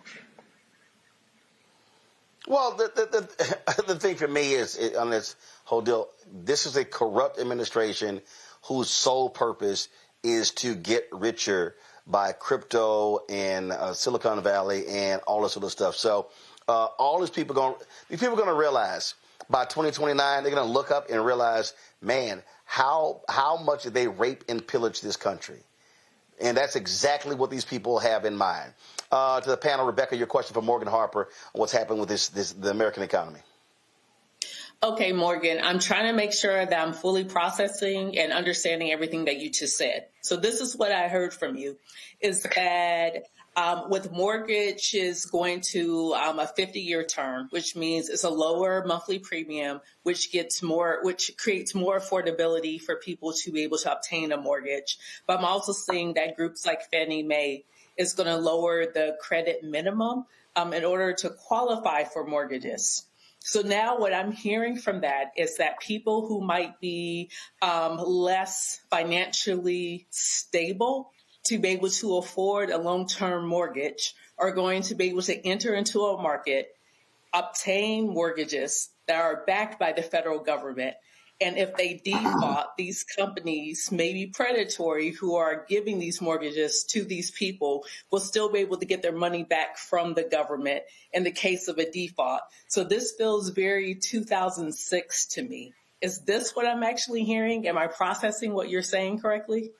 Well, the thing for me is on this whole deal, this is a corrupt administration whose sole purpose is to get richer by crypto and Silicon Valley and all this sort of stuff. So all these people are going to realize by 2029, they're going to look up and realize, man, how much did they rape and pillage this country? And that's exactly what these people have in mind. To the panel, Rebecca, your question for Morgan Harper on what's happening with the American economy. Okay, Morgan, I'm trying to make sure that I'm fully processing and understanding everything that you just said. So this is what I heard from you, is that with mortgages going to a 50-year term, which means it's a lower monthly premium, which creates more affordability for people to be able to obtain a mortgage. But I'm also seeing that groups like Fannie Mae is going to lower the credit minimum in order to qualify for mortgages. So now what I'm hearing from that is that people who might be less financially stable to be able to afford a long-term mortgage are going to be able to enter into a market, obtain mortgages that are backed by the federal government. And if they default, these companies, maybe predatory, who are giving these mortgages to these people will still be able to get their money back from the government in the case of a default. So this feels very 2006 to me. Is this what I'm actually hearing? Am I processing what you're saying correctly?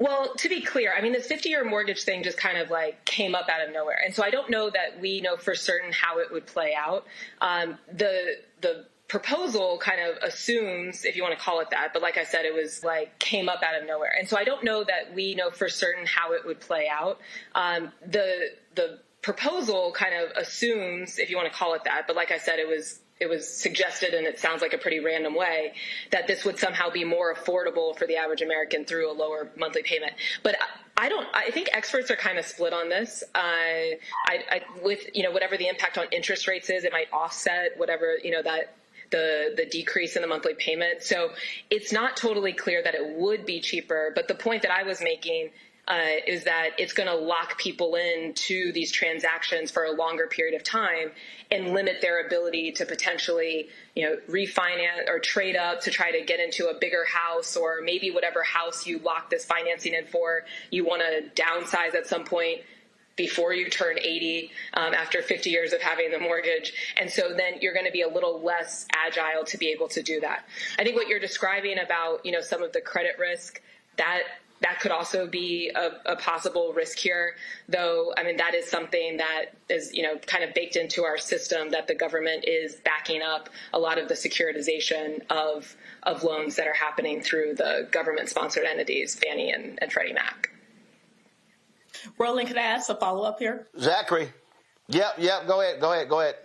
Well, to be clear, I mean, this 50-year mortgage thing just kind of like came up out of nowhere. And so I don't know that we know for certain how it would play out. The proposal kind of assumes, if you want to call it that, but like I said, it was like came up out of nowhere. And so I don't know that we know for certain how it would play out. The proposal kind of assumes, if you want to call it that, but like I said, it was suggested, and it sounds like a pretty random way, that this would somehow be more affordable for the average American through a lower monthly payment. But I think experts are kind of split on this. With, whatever the impact on interest rates is, it might offset whatever, that the decrease in the monthly payment. So it's not totally clear that it would be cheaper. But the point that I was making is that it's going to lock people into these transactions for a longer period of time and limit their ability to potentially, refinance or trade up to try to get into a bigger house, or maybe whatever house you lock this financing in for, you want to downsize at some point before you turn 80, after 50 years of having the mortgage. And so then you're going to be a little less agile to be able to do that. I think what you're describing about, some of the credit risk, that could also be a possible risk here, though. I mean, that is something that is, kind of baked into our system, that the government is backing up a lot of the securitization of loans that are happening through the government-sponsored entities, Fannie and Freddie Mac. Roland, can I ask a follow-up here? Zachary. Yep. Go ahead.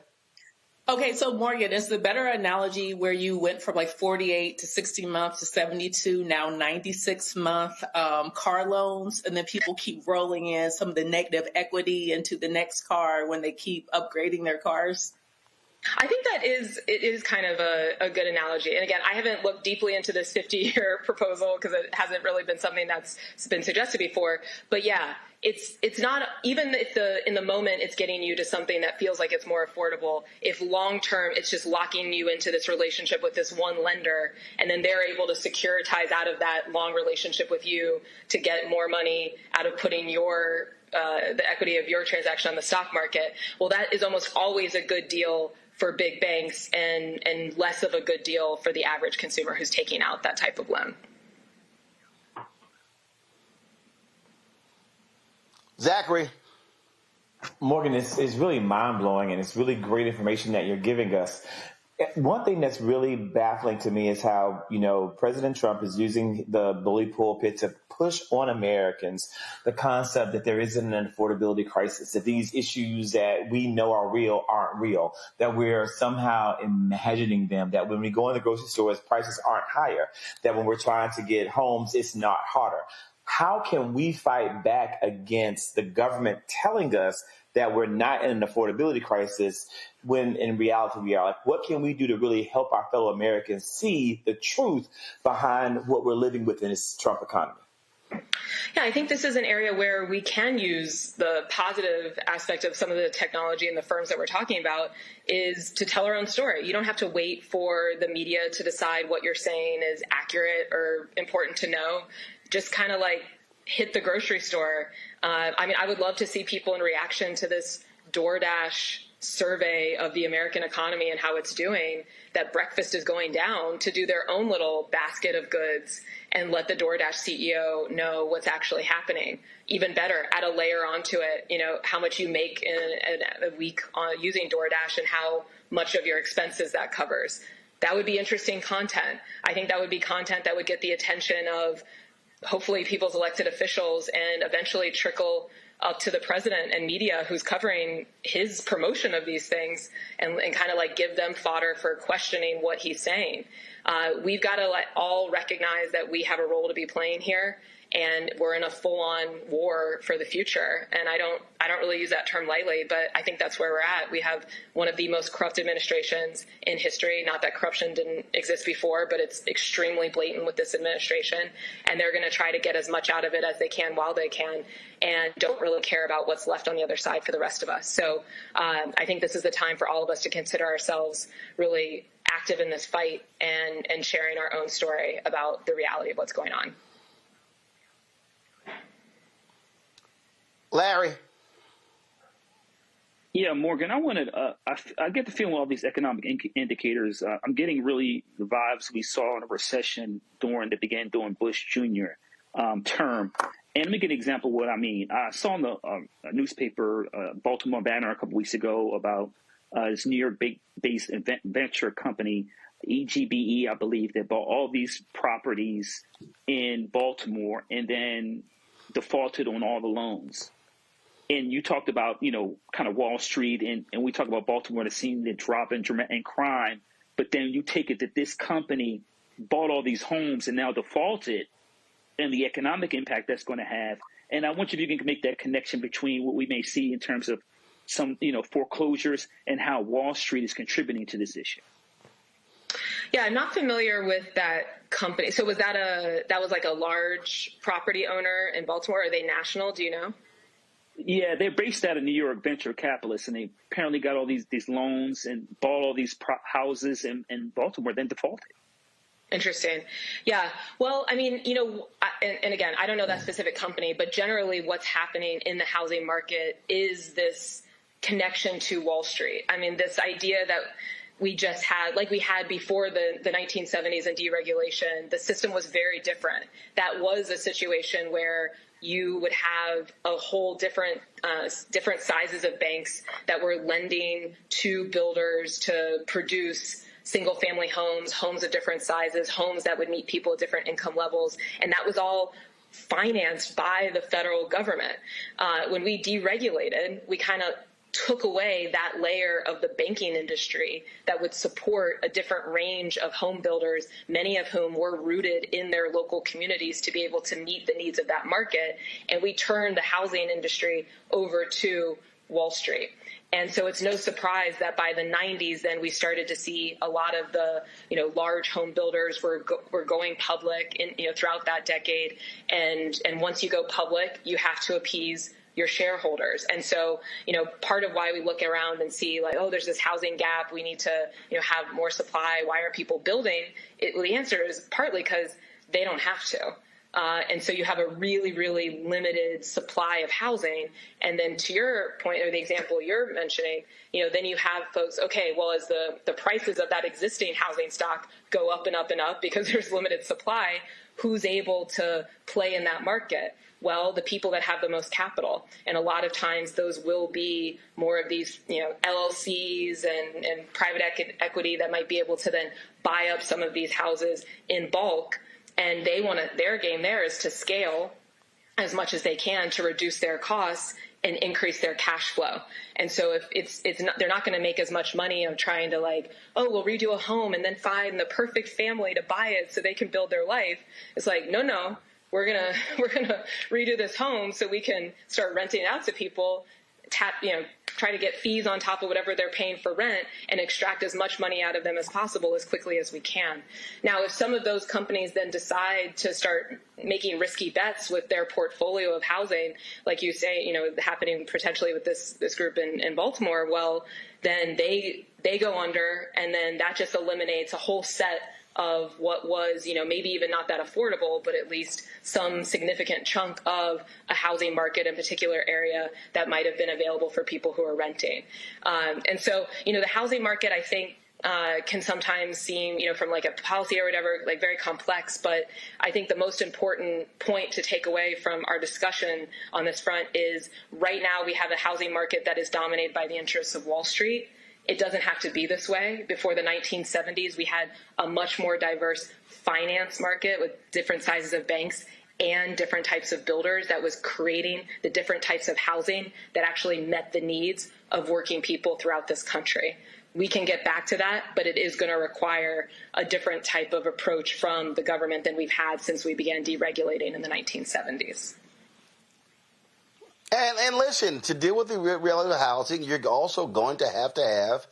Okay, so Morgan, is the better analogy where you went from like 48 to 60 months to 72, now 96-month car loans, and then people keep rolling in some of the negative equity into the next car when they keep upgrading their cars? I think it is kind of a good analogy. And again, I haven't looked deeply into this 50-year proposal because it hasn't really been something that's been suggested before. But yeah, it's not, even if in the moment it's getting you to something that feels like it's more affordable, if long term it's just locking you into this relationship with this one lender, and then they're able to securitize out of that long relationship with you to get more money out of putting the equity of your transaction on the stock market, well, that is almost always a good deal for big banks and less of a good deal for the average consumer who's taking out that type of loan. Zachary. Morgan, it's really mind-blowing, and it's really great information that you're giving us. One thing that's really baffling to me is how, President Trump is using the bully pulpit to push on Americans the concept that there isn't an affordability crisis, that these issues that we know are real aren't real, that we're somehow imagining them, that when we go in the grocery stores, prices aren't higher, that when we're trying to get homes, it's not harder. How can we fight back against the government telling us that we're not in an affordability crisis when in reality we are? Like, what can we do to really help our fellow Americans see the truth behind what we're living with in this Trump economy? Yeah, I think this is an area where we can use the positive aspect of some of the technology and the firms that we're talking about is to tell our own story. You don't have to wait for the media to decide what you're saying is accurate or important to know. Just kind of like hit the grocery store. I would love to see people in reaction to this DoorDash survey of the American economy and how it's doing, that breakfast is going down, to do their own little basket of goods and let the DoorDash CEO know what's actually happening. Even better, add a layer onto it, how much you make in a week using DoorDash and how much of your expenses that covers. That would be interesting content. I think that would be content that would get the attention of hopefully people's elected officials and eventually trickle up to the president and media who's covering his promotion of these things and kind of like give them fodder for questioning what he's saying. We've got to all recognize that we have a role to be playing here, and we're in a full-on war for the future. And I don't really use that term lightly, but I think that's where we're at. We have one of the most corrupt administrations in history. Not that corruption didn't exist before, but it's extremely blatant with this administration. And they're going to try to get as much out of it as they can while they can, and don't really care about what's left on the other side for the rest of us. So I think this is the time for all of us to consider ourselves really active in this fight and sharing our own story about the reality of what's going on. Larry. Yeah, Morgan, I get the feeling with all these economic indicators, I'm getting really the vibes we saw in a recession that began during Bush Jr. term. And let me give an example of what I mean. I saw in the newspaper, Baltimore Banner, a couple weeks ago about this New York-based venture company, EGBE, I believe, that bought all these properties in Baltimore and then defaulted on all the loans. And you talked about, kind of Wall Street, and we talk about Baltimore, the scene, the drop in crime. But then you take it that this company bought all these homes and now defaulted, and the economic impact that's going to have. And I want you to make that connection between what we may see in terms of some, foreclosures and how Wall Street is contributing to this issue. Yeah, I'm not familiar with that company. So was that was like a large property owner in Baltimore? Are they national? Do you know? Yeah, they're based out of New York, venture capitalists, and they apparently got all these loans and bought all these houses in Baltimore, then defaulted. Interesting. Yeah. Well, I mean, and again, I don't know that specific company, but generally what's happening in the housing market is this connection to Wall Street. I mean, this idea that we just had, like we had before the 1970s and deregulation, the system was very different. That was a situation where you would have a whole different sizes of banks that were lending to builders to produce single-family homes of different sizes, homes that would meet people at different income levels, and that was all financed by the federal government. When we deregulated, we kind of took away that layer of the banking industry that would support a different range of home builders, many of whom were rooted in their local communities to be able to meet the needs of that market. And we turned the housing industry over to Wall Street. And so it's no surprise that by the 90s, then we started to see a lot of the, large home builders were going public throughout that decade. And once you go public, you have to appease your shareholders. And so, part of why we look around and see like, oh, there's this housing gap, we need to, have more supply. Why are people building? Well, the answer is partly because they don't have to. And so you have a really, really limited supply of housing. And then to your point, or the example you're mentioning, then you have folks, okay, well, as the prices of that existing housing stock go up and up and up because there's limited supply, who's able to play in that market? Well, the people that have the most capital. And a lot of times those will be more of these, LLCs and private equity that might be able to then buy up some of these houses in bulk. And their game there is to scale as much as they can to reduce their costs and increase their cash flow. And so if they're not going to make as much money of trying to we'll redo a home and then find the perfect family to buy it so they can build their life. It's like, no, we're gonna redo this home so we can start renting it out to people, try to get fees on top of whatever they're paying for rent and extract as much money out of them as possible as quickly as we can. Now, if some of those companies then decide to start making risky bets with their portfolio of housing, like you say, happening potentially with this group in Baltimore, well, then they go under, and then that just eliminates a whole set of what was, maybe even not that affordable, but at least some significant chunk of a housing market in a particular area that might have been available for people who are renting. And so, the housing market, I think, can sometimes seem, from like a policy or whatever, like very complex. But I think the most important point to take away from our discussion on this front is right now we have a housing market that is dominated by the interests of Wall Street. It doesn't have to be this way. Before the 1970s, we had a much more diverse finance market with different sizes of banks and different types of builders that was creating the different types of housing that actually met the needs of working people throughout this country. We can get back to that, but it is going to require a different type of approach from the government than we've had since we began deregulating in the 1970s. And listen, to deal with the reality of housing, you're also going to have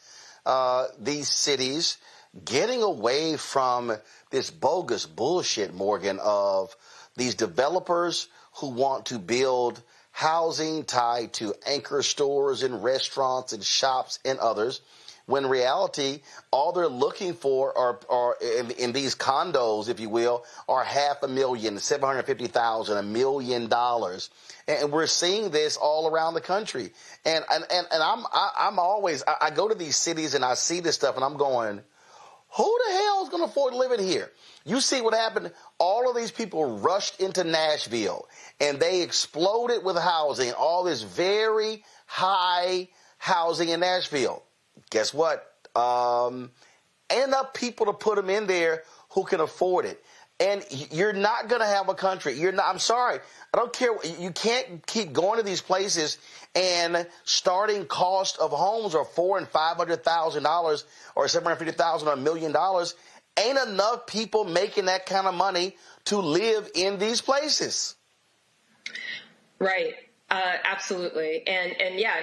these cities getting away from this bogus bullshit, Morgan, of these developers who want to build housing tied to anchor stores and restaurants and shops and others, when in reality, all they're looking for are in these condos, if you will, are $500,000, $750,000, $1 million. And we're seeing this all around the country. And I'm always, I go to these cities and I see this stuff and I'm going, Who the hell is going to afford living here? You see what happened? All of these people rushed into Nashville, and they exploded with housing, all this very high housing in Nashville. Guess what? Ain't enough people to put them in there who can afford it. And you're not going to have a country. I'm sorry. I don't care. You can't keep going to these places and starting cost of homes are $400,000 and $500,000 or $750,000 or $1 million. Ain't enough people making that kind of money to live in these places. Right. Absolutely. And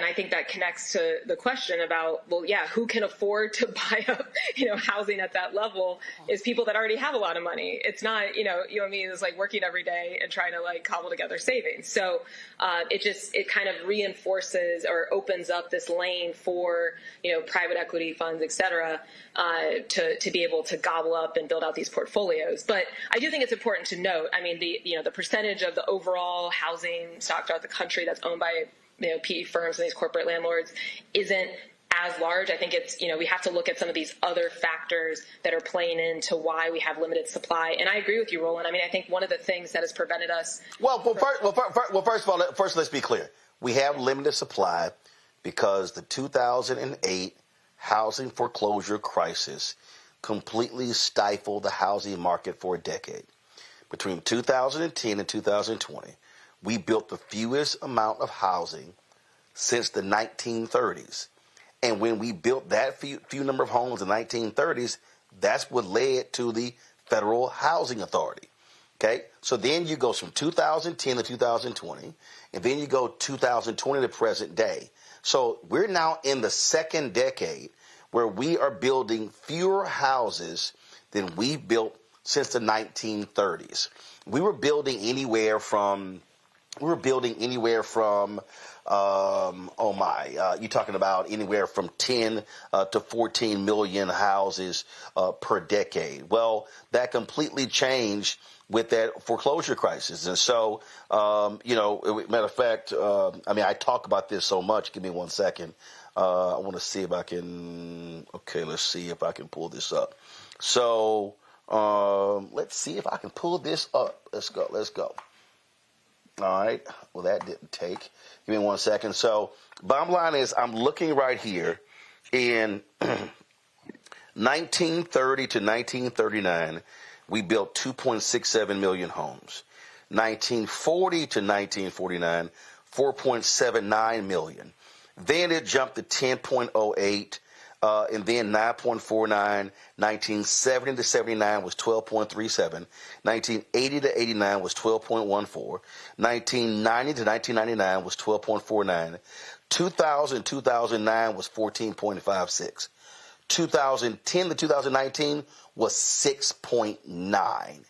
I think that connects to the question about, who can afford to buy up, housing at that level is people that already have a lot of money. It's not, you and me is like working every day and trying to like cobble together savings. So it kind of reinforces or opens up this lane for, private equity funds, et cetera, to be able to gobble up and build out these portfolios. But I do think it's important to note, the percentage of the overall housing stock throughout the country that's owned by PE firms and these corporate landlords isn't as large. I think it's we have to look at some of these other factors that are playing into why we have limited supply. And I agree with you, Roland. I think one of the things that has prevented us. First of all, let's be clear. We have limited supply because the 2008 housing foreclosure crisis completely stifled the housing market for a decade. Between 2010 and 2020. We built the fewest amount of housing since the 1930s. And when we built that few number of homes in the 1930s, that's what led to the Federal Housing Authority. Okay? So then you go from 2010 to 2020, and then you go 2020 to present day. So we're now in the second decade where we are building fewer houses than we built since the 1930s. We were building anywhere from you're talking about anywhere from 10 to 14 million houses per decade. Well, that completely changed with that foreclosure crisis. And so, matter of fact, I talk about this so much. Give me 1 second. I want to see if I can, let's see if I can pull this up. So, let's see if I can pull this up. Let's go. All right. Well, that didn't take. Give me 1 second. So, bottom line is I'm looking right here in 1930 to 1939, we built 2.67 million homes. 1940 to 1949, 4.79 million. Then it jumped to 10.08. And then 9.49, 1970 to 79 was 12.37, 1980 to 89 was 12.14, 1990 to 1999 was 12.49, 2000 to 2009 was 14.56, 2010 to 2019 was 6.9.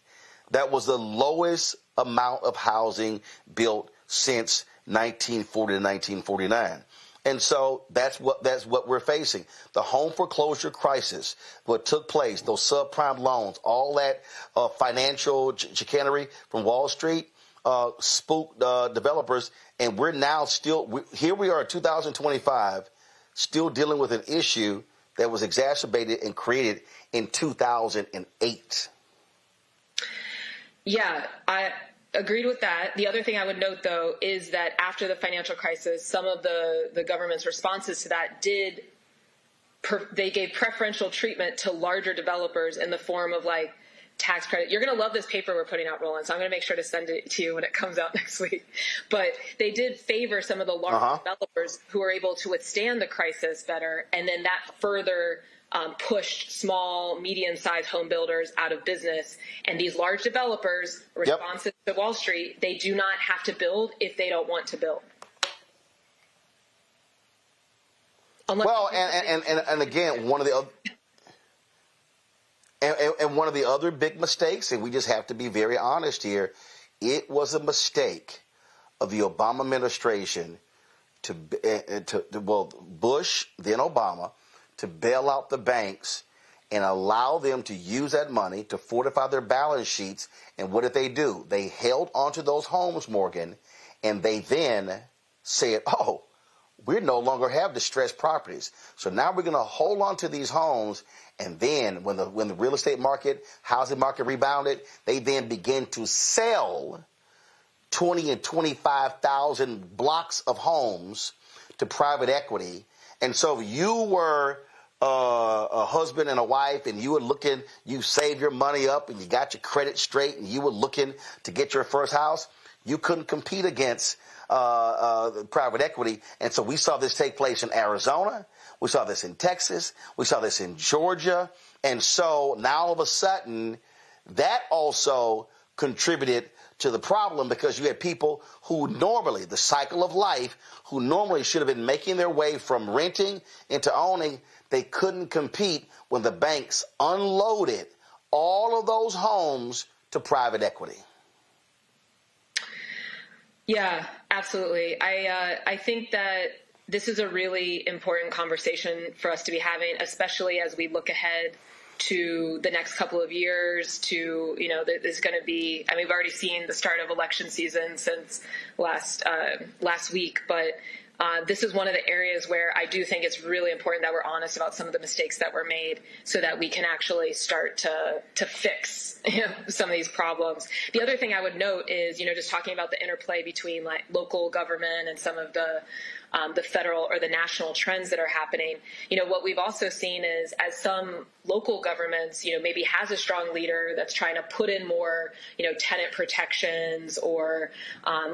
That was the lowest amount of housing built since 1940 to 1949. And so that's what we're facing. The home foreclosure crisis, what took place, those subprime loans, all that financial chicanery from Wall Street spooked developers. And we're now here we are in 2025, still dealing with an issue that was exacerbated and created in 2008. Yeah, I agreed with that. The other thing I would note, though, is that after the financial crisis, some of the government's responses to that they gave preferential treatment to larger developers in the form of like tax credit. You're going to love this paper we're putting out, Roland, so I'm going to make sure to send it to you when it comes out next week. But they did favor some of the large developers who were able to withstand the crisis better, and then that further pushed small, medium-sized home builders out of business. And these large developers, responsive to Wall Street, they do not have to build if they don't want to build. And again, one of the other big mistakes, and we just have to be very honest here, it was a mistake of the Obama administration Bush, then Obama, to bail out the banks and allow them to use that money to fortify their balance sheets. And what did they do? They held onto those homes, Morgan, and they then said, we no longer have distressed properties. So now we're going to hold on to these homes And then when the real estate market, housing market rebounded, they then began to sell 20 and 25,000 blocks of homes to private equity. And so if you were a husband and a wife and you were looking, you saved your money up and you got your credit straight and you were looking to get your first house, you couldn't compete against private equity. And so we saw this take place in Arizona. We saw this in Texas. We saw this in Georgia. And so now all of a sudden, that also contributed to the problem because you had people who normally, the cycle of life, who normally should have been making their way from renting into owning, they couldn't compete when the banks unloaded all of those homes to private equity. Yeah, absolutely. I think that this is a really important conversation for us to be having, especially as we look ahead to the next couple of years to, there's going to be, we've already seen the start of election season since last week, but this is one of the areas where I do think it's really important that we're honest about some of the mistakes that were made so that we can actually start to fix some of these problems. The other thing I would note is, just talking about the interplay between like local government and some of the federal or the national trends that are happening. What we've also seen is as some local governments, maybe has a strong leader that's trying to put in more, tenant protections or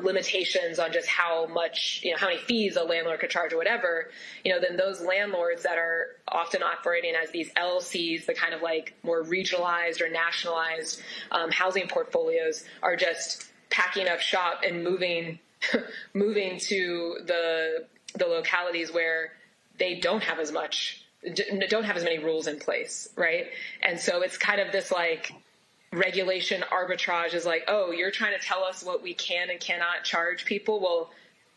limitations on just how much, how many fees a landlord could charge or whatever, then those landlords that are often operating as these LLCs, the kind of like more regionalized or nationalized housing portfolios are just packing up shop and moving to the localities where they don't have as many rules in place, right? And so it's kind of this like regulation arbitrage is like, oh, you're trying to tell us what we can and cannot charge people. Well,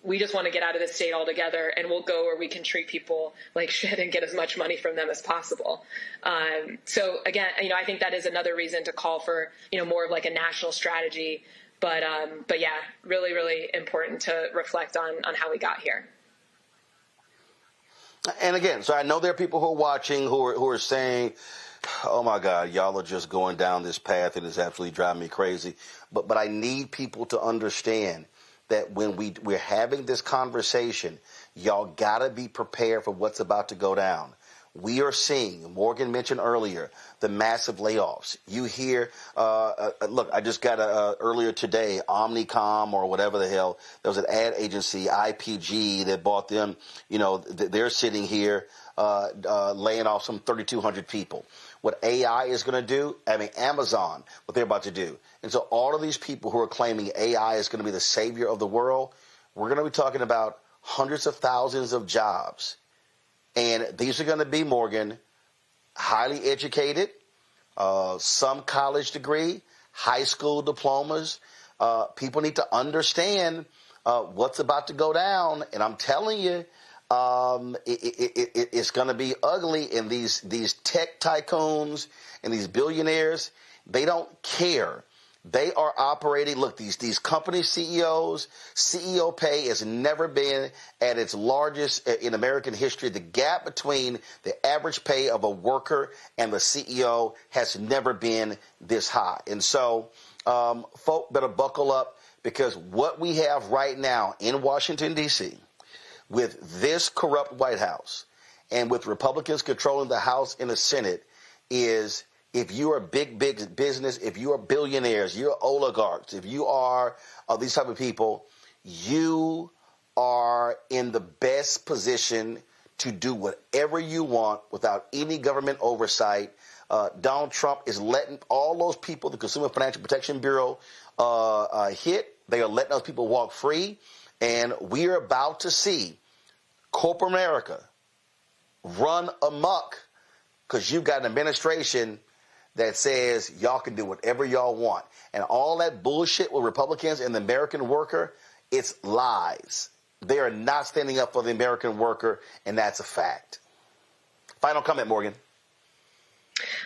we just want to get out of this state altogether, and we'll go where we can treat people like shit and get as much money from them as possible. So again, I think that is another reason to call for, more of like a national strategy. But yeah, really, really important to reflect on how we got here. And again, so I know there are people who are watching who are saying, oh my God, y'all are just going down this path and it's absolutely driving me crazy. But I need people to understand that when we're having this conversation, y'all gotta be prepared for what's about to go down. We are seeing, Morgan mentioned earlier, the massive layoffs. You hear, look, I just got earlier today, Omnicom or whatever the hell, there was an ad agency, IPG, that bought them, they're sitting here laying off some 3,200 people. What AI is going to do, Amazon, what they're about to do. And so all of these people who are claiming AI is going to be the savior of the world, we're going to be talking about hundreds of thousands of jobs. And these are going to be, Morgan, highly educated, some college degree, high school diplomas. People need to understand what's about to go down. And I'm telling you, it's going to be ugly. And these tech tycoons and these billionaires, they don't care. They are operating. Look, these company CEOs, CEO pay has never been at its largest in American history. The gap between the average pay of a worker and the CEO has never been this high. And so folk better buckle up, because what we have right now in Washington, D.C., with this corrupt White House and with Republicans controlling the House and the Senate is, if you are big business, if you are billionaires, you're oligarchs, if you are these type of people, you are in the best position to do whatever you want without any government oversight. Donald Trump is letting all those people, the Consumer Financial Protection Bureau, hit. They are letting those people walk free. And we are about to see corporate America run amok because you've got an administration that says y'all can do whatever y'all want. And all that bullshit with Republicans and the American worker, it's lies. They are not standing up for the American worker, and that's a fact. Final comment, Morgan.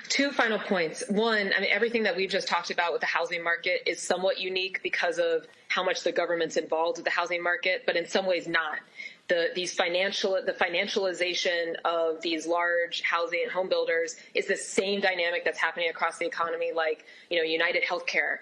Two final points. One, everything that we've just talked about with the housing market is somewhat unique because of how much the government's involved with the housing market, but in some ways not. the financialization of these large housing and home builders is the same dynamic that's happening across the economy, like, United Healthcare,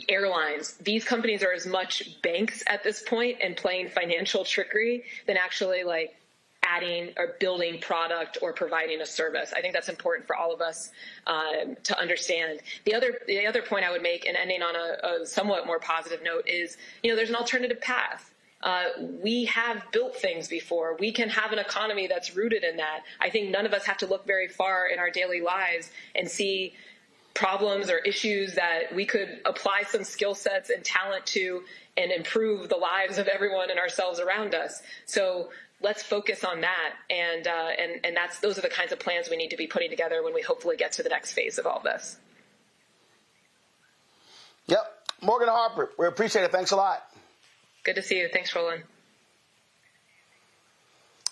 airlines. These companies are as much banks at this point and playing financial trickery than actually like adding or building product or providing a service. I think that's important for all of us to understand. The other point I would make, and ending on a somewhat more positive note, is there's an alternative path. We have built things before. We can have an economy that's rooted in that. I think none of us have to look very far in our daily lives and see problems or issues that we could apply some skill sets and talent to and improve the lives of everyone and ourselves around us. So let's focus on that. And those are the kinds of plans we need to be putting together when we hopefully get to the next phase of all this. Yep. Morgan Harper, we appreciate it. Thanks a lot. Good to see you. Thanks, Roland.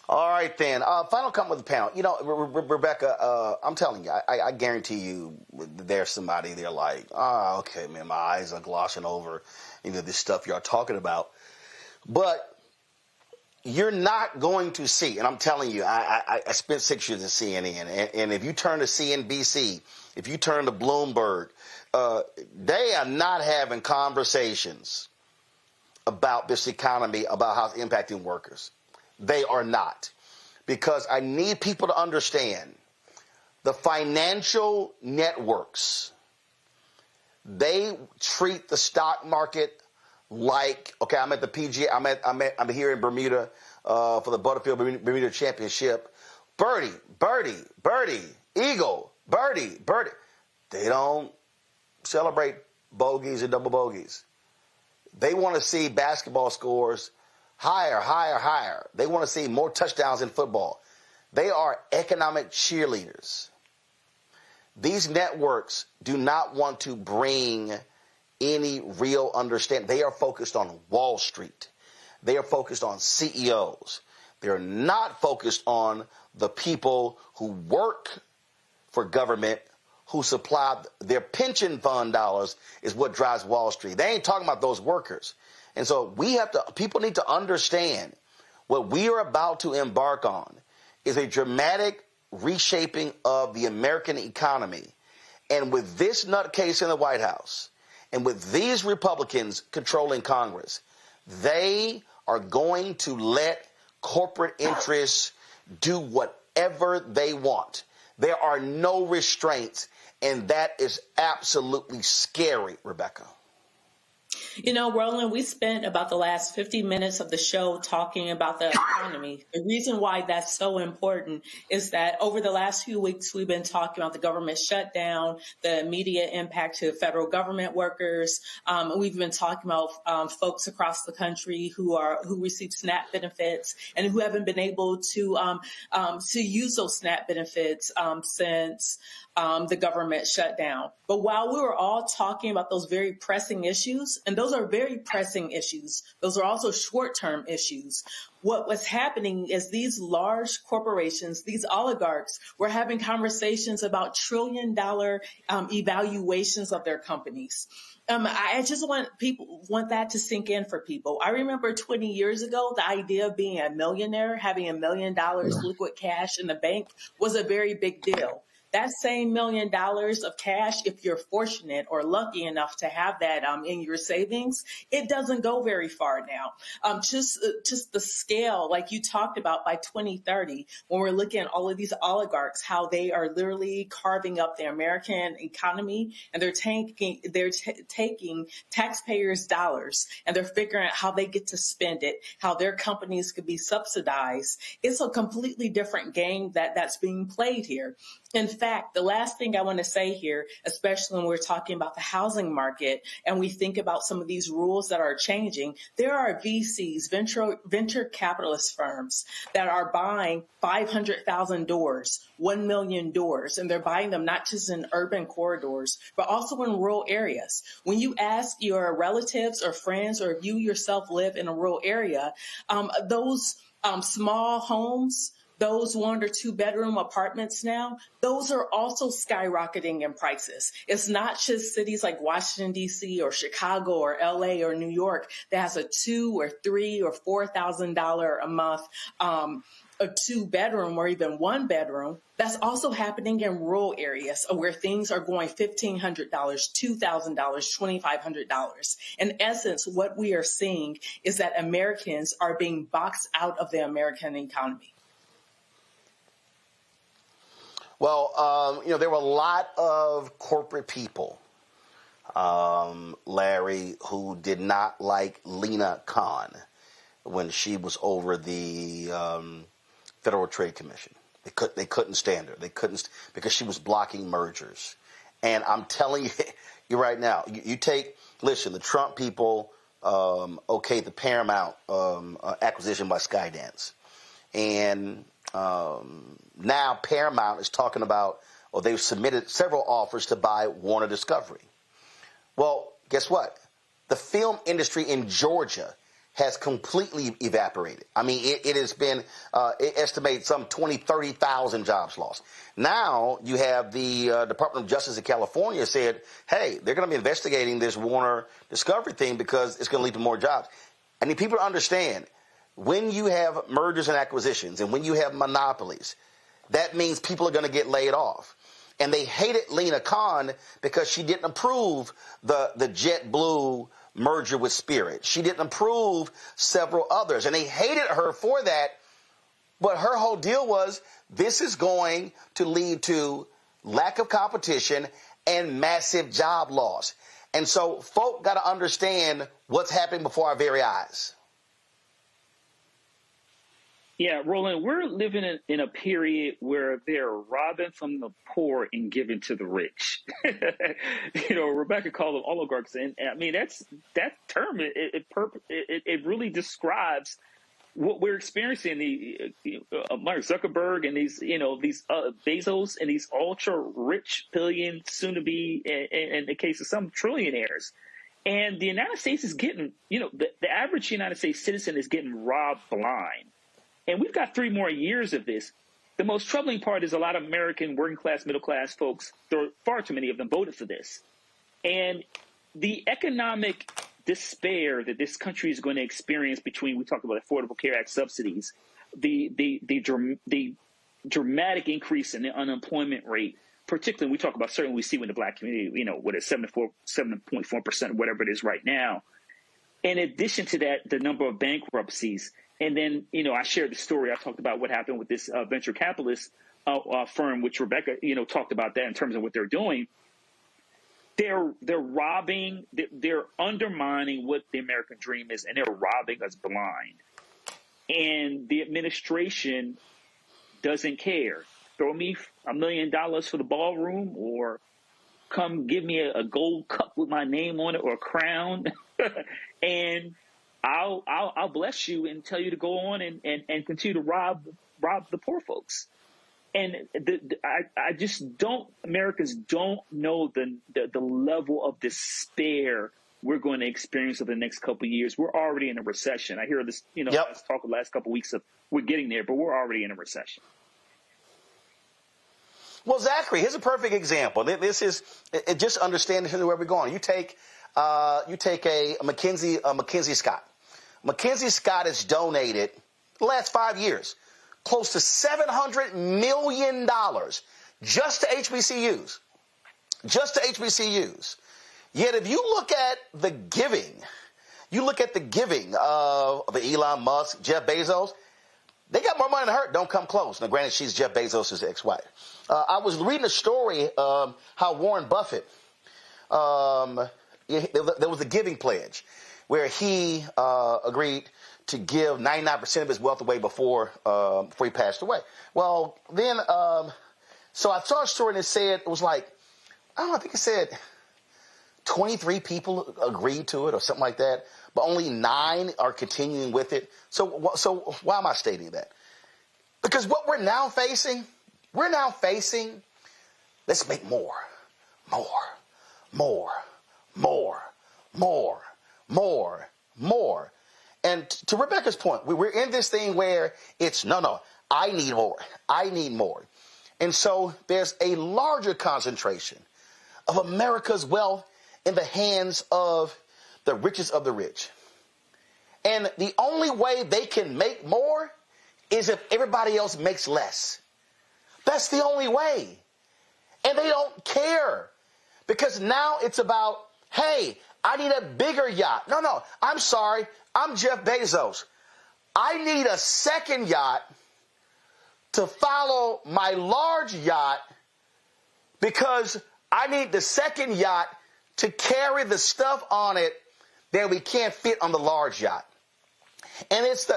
All right, then. Final comment with the panel. Rebecca, I'm telling you, I guarantee you there's somebody there like, okay, man, my eyes are glossing over this stuff y'all talking about. But you're not going to see, and I'm telling you, I spent 6 years at CNN, and if you turn to CNBC, if you turn to Bloomberg, they are not having conversations about this economy, about how it's impacting workers. They are not. Because I need people to understand the financial networks, they treat the stock market like, okay, I'm at the PGA, I'm here in Bermuda for the Butterfield Bermuda Championship. Birdie, eagle, birdie. They don't celebrate bogeys and double bogeys. They want to see basketball scores higher. They want to see more touchdowns in football. They are economic cheerleaders. These networks do not want to bring any real understanding. They are focused on Wall Street. They are focused on CEOs. They're not focused on the people who work for government, who supply their pension fund dollars is what drives Wall Street. They ain't talking about those workers. And so people need to understand what we are about to embark on is a dramatic reshaping of the American economy. And with this nutcase in the White House and with these Republicans controlling Congress, they are going to let corporate interests do whatever they want. There are no restraints. And that is absolutely scary, Rebecca. Roland, we spent about the last 50 minutes of the show talking about the economy. The reason why that's so important is that over the last few weeks, we've been talking about the government shutdown, the immediate impact to federal government workers. We've been talking about folks across the country who receive SNAP benefits and who haven't been able to use those SNAP benefits since the government shutdown. But while we were all talking about those very pressing issues, and those are very pressing issues, those are also short-term issues. What was happening is these large corporations, these oligarchs, were having conversations about trillion-dollar evaluations of their companies. I just want that to sink in for people. I remember 20 years ago, the idea of being a millionaire, having $1 million liquid cash in the bank was a very big deal. That same $1 million of cash, if you're fortunate or lucky enough to have that in your savings, it doesn't go very far now. Just the scale, like you talked about, by 2030, when we're looking at all of these oligarchs, how they are literally carving up the American economy, and they're taking taxpayers' dollars, and they're figuring out how they get to spend it, how their companies could be subsidized. It's a completely different game that's being played here. In fact, the last thing I want to say here, especially when we're talking about the housing market and we think about some of these rules that are changing, there are VCs, venture capitalist firms, that are buying 500,000 doors, 1 million doors, and they're buying them not just in urban corridors, but also in rural areas. When you ask your relatives or friends, or if you yourself live in a rural area, those small homes, those 1 or 2 bedroom apartments now, those are also skyrocketing in prices. It's not just cities like Washington, D.C. or Chicago or L.A. or New York that has a $2,000 or $3,000 or $4,000 a month a 2-bedroom or even 1-bedroom. That's also happening in rural areas where things are going $1,500, $2,000, $2,500. In essence, what we are seeing is that Americans are being boxed out of the American economy. Well, there were a lot of corporate people, Larry, who did not like Lena Khan when she was over the Federal Trade Commission. They couldn't stand her. They couldn't, because she was blocking mergers. And I'm telling you right now, listen, the Trump people okayed the Paramount acquisition by Skydance. And now Paramount is talking about, they've submitted several offers to buy Warner Discovery. Well, guess what? The film industry in Georgia has completely evaporated. I mean, it has been, it estimates some 20,000, 30,000 jobs lost. Now you have the Department of Justice in California said, hey, they're going to be investigating this Warner Discovery thing because it's going to lead to more jobs. I need people to understand, when you have mergers and acquisitions and when you have monopolies, that means people are going to get laid off. And they hated Lena Khan because she didn't approve the JetBlue merger with Spirit. She didn't approve several others, and they hated her for that. But her whole deal was, this is going to lead to lack of competition and massive job loss. And so folk got to understand what's happening before our very eyes. Yeah, Roland, we're living in a period where they're robbing from the poor and giving to the rich. Rebecca called them oligarchs, and I mean that term. It really describes what we're experiencing. Mark Zuckerberg and these Bezos and these ultra rich billion, soon to be in the case of some trillionaires. And the United States is getting, the average United States citizen is getting robbed blind. And we've got 3 more years of this. The most troubling part is a lot of American working class, middle class folks, there are far too many of them, voted for this. And the economic despair that this country is going to experience between, we talked about Affordable Care Act subsidies, the dramatic increase in the unemployment rate, particularly we talk about, certainly we see in the black community, what is 7.4%, whatever it is right now. In addition to that, the number of bankruptcies. And then, I shared the story. I talked about what happened with this venture capitalist firm, which Rebecca, talked about that in terms of what they're doing. They're robbing, they're undermining what the American dream is, and they're robbing us blind. And the administration doesn't care. Throw me $1 million for the ballroom, or come give me a gold cup with my name on it, or a crown, and I'll bless you and tell you to go on and continue to rob the poor folks. And I just don't, Americans don't know the level of despair we're going to experience over the next couple of years. We're already in a recession. I hear this, let's talk the last couple of weeks of we're getting there, but we're already in a recession. Well, Zachary, here's a perfect example. This is just understand where we're going. You take a McKinsey Scott. McKinsey Scott has donated the last 5 years close to $700 million just to HBCUs. Just to HBCUs. Yet if you look at the giving, of Elon Musk, Jeff Bezos, they got more money than her. Don't come close. Now, granted, she's Jeff Bezos' ex-wife. I was reading a story how Warren Buffett, there was a giving pledge where he agreed to give 99% of his wealth away before he passed away. Well, then, so I saw a story and it said, it was like, I think it said 23 people agreed to it or something like that, but only 9 are continuing with it. So why am I stating that? Because what we're now facing, let's make more. And to Rebecca's point, we're in this thing where it's, no, I need more. I need more. And so there's a larger concentration of America's wealth in the hands of the richest of the rich. And the only way they can make more is if everybody else makes less. That's the only way. And they don't care. Because now it's about, hey, I need a bigger yacht. No, I'm sorry. I'm Jeff Bezos. I need a second yacht to follow my large yacht because I need the second yacht to carry the stuff on it that we can't fit on the large yacht. And it's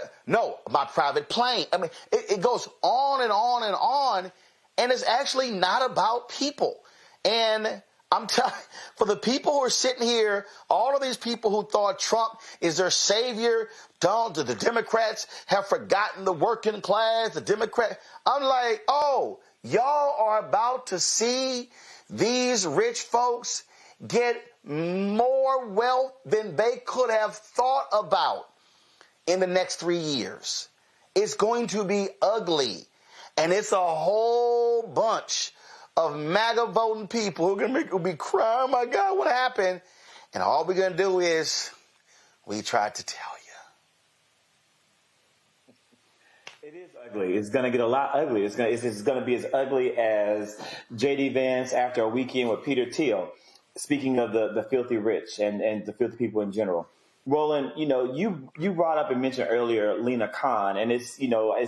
my private plane. I mean, it goes on and on and on, and it's actually not about people. And I'm telling for the people who are sitting here, all of these people who thought Trump is their savior, the Democrats have forgotten the working class, the Democrat. I'm like, oh, y'all are about to see these rich folks get more wealth than they could have thought about in the next 3 years. It's going to be ugly. And it's a whole bunch of MAGA voting people who are going to be crying, oh my God, what happened? And all we're going to do is, we tried to tell you. It is ugly. It's going to get a lot ugly. It's going to be as ugly as J.D. Vance after a weekend with Peter Thiel. Speaking of the filthy rich and the filthy people in general. Roland, you brought up and mentioned earlier Lena Khan, and it's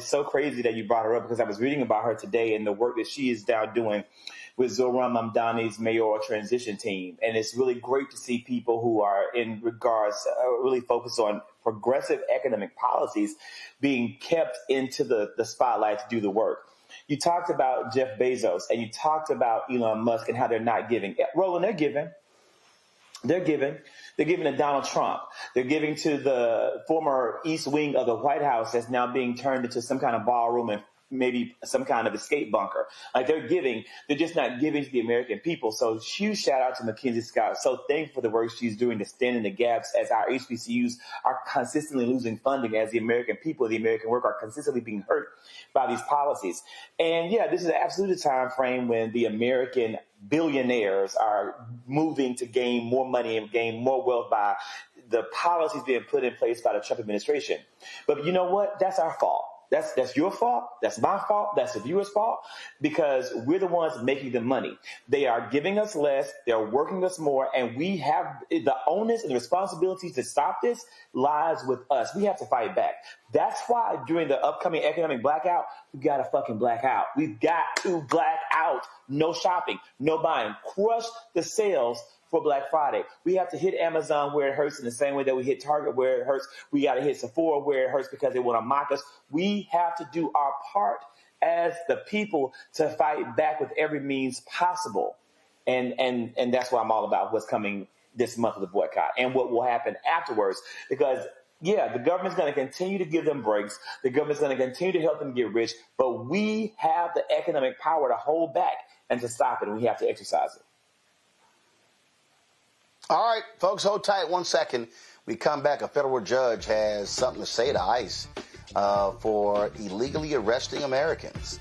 so crazy that you brought her up because I was reading about her today and the work that she is now doing with Zohran Mamdani's mayoral transition team. And it's really great to see people who are in regards really focused on progressive economic policies being kept into the spotlight to do the work. You talked about Jeff Bezos and you talked about Elon Musk and how they're not giving. Roland, they're giving. They're giving. They're giving to Donald Trump. They're giving to the former East Wing of the White House that's now being turned into some kind of ballroom and maybe some kind of escape bunker. Like they're giving. They're just not giving to the American people. So huge shout out to Mackenzie Scott. So thankful for the work she's doing to stand in the gaps as our HBCUs are consistently losing funding, as the American people, the American worker are consistently being hurt by these policies. And yeah, this is absolutely a time frame when the American billionaires are moving to gain more money and gain more wealth by the policies being put in place by the Trump administration. But you know what? That's our fault. That's your fault. That's my fault. That's the viewer's fault, because we're the ones making the money. They are giving us less. They're working us more. And we have the onus and the responsibility to stop this lies with us. We have to fight back. That's why during the upcoming economic blackout, we got to fucking black out. We've got to black out. No shopping, no buying. Crush the sales for Black Friday. We have to hit Amazon where it hurts in the same way that we hit Target where it hurts. We got to hit Sephora where it hurts because they want to mock us. We have to do our part as the people to fight back with every means possible. And that's why I'm all about what's coming this month of the boycott and what will happen afterwards. Because yeah, the government's going to continue to give them breaks. The government's going to continue to help them get rich. But we have the economic power to hold back and to stop it. And we have to exercise it. All right, folks, hold tight 1 second. We come back. A federal judge has something to say to ICE for illegally arresting Americans.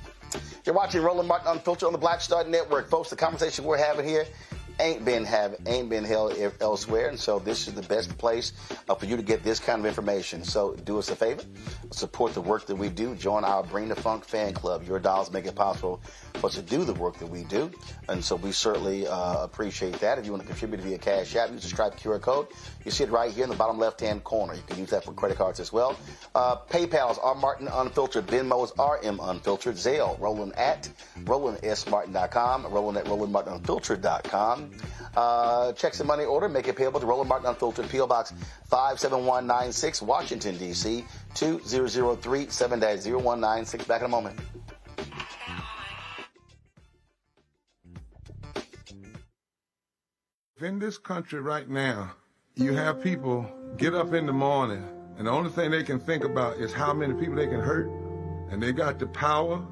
You're watching Roland Martin Unfiltered on the Black Star Network. Folks, the conversation we're having here ain't been held elsewhere, and so this is the best place for you to get this kind of information. So do us a favor, support the work that we do, join our Bring the Funk fan club. Your dollars make it possible for us to do the work that we do, and so we certainly appreciate that. If you want to contribute via Cash App, use the Stripe QR code. You see it right here in the bottom left-hand corner. You can use that for credit cards as well. PayPal's R Martin Unfiltered, Venmo's RM Unfiltered, Zelle, Roland at RolandSMartin.com, Roland at RolandMartinUnfiltered.com. Checks and money order, make it payable to Roland Martin Unfiltered, P.O. Box 57196, Washington, D.C. 2003 7-0196. Back in a moment. In this country right now, you have people get up in the morning, and the only thing they can think about is how many people they can hurt, and they got the power.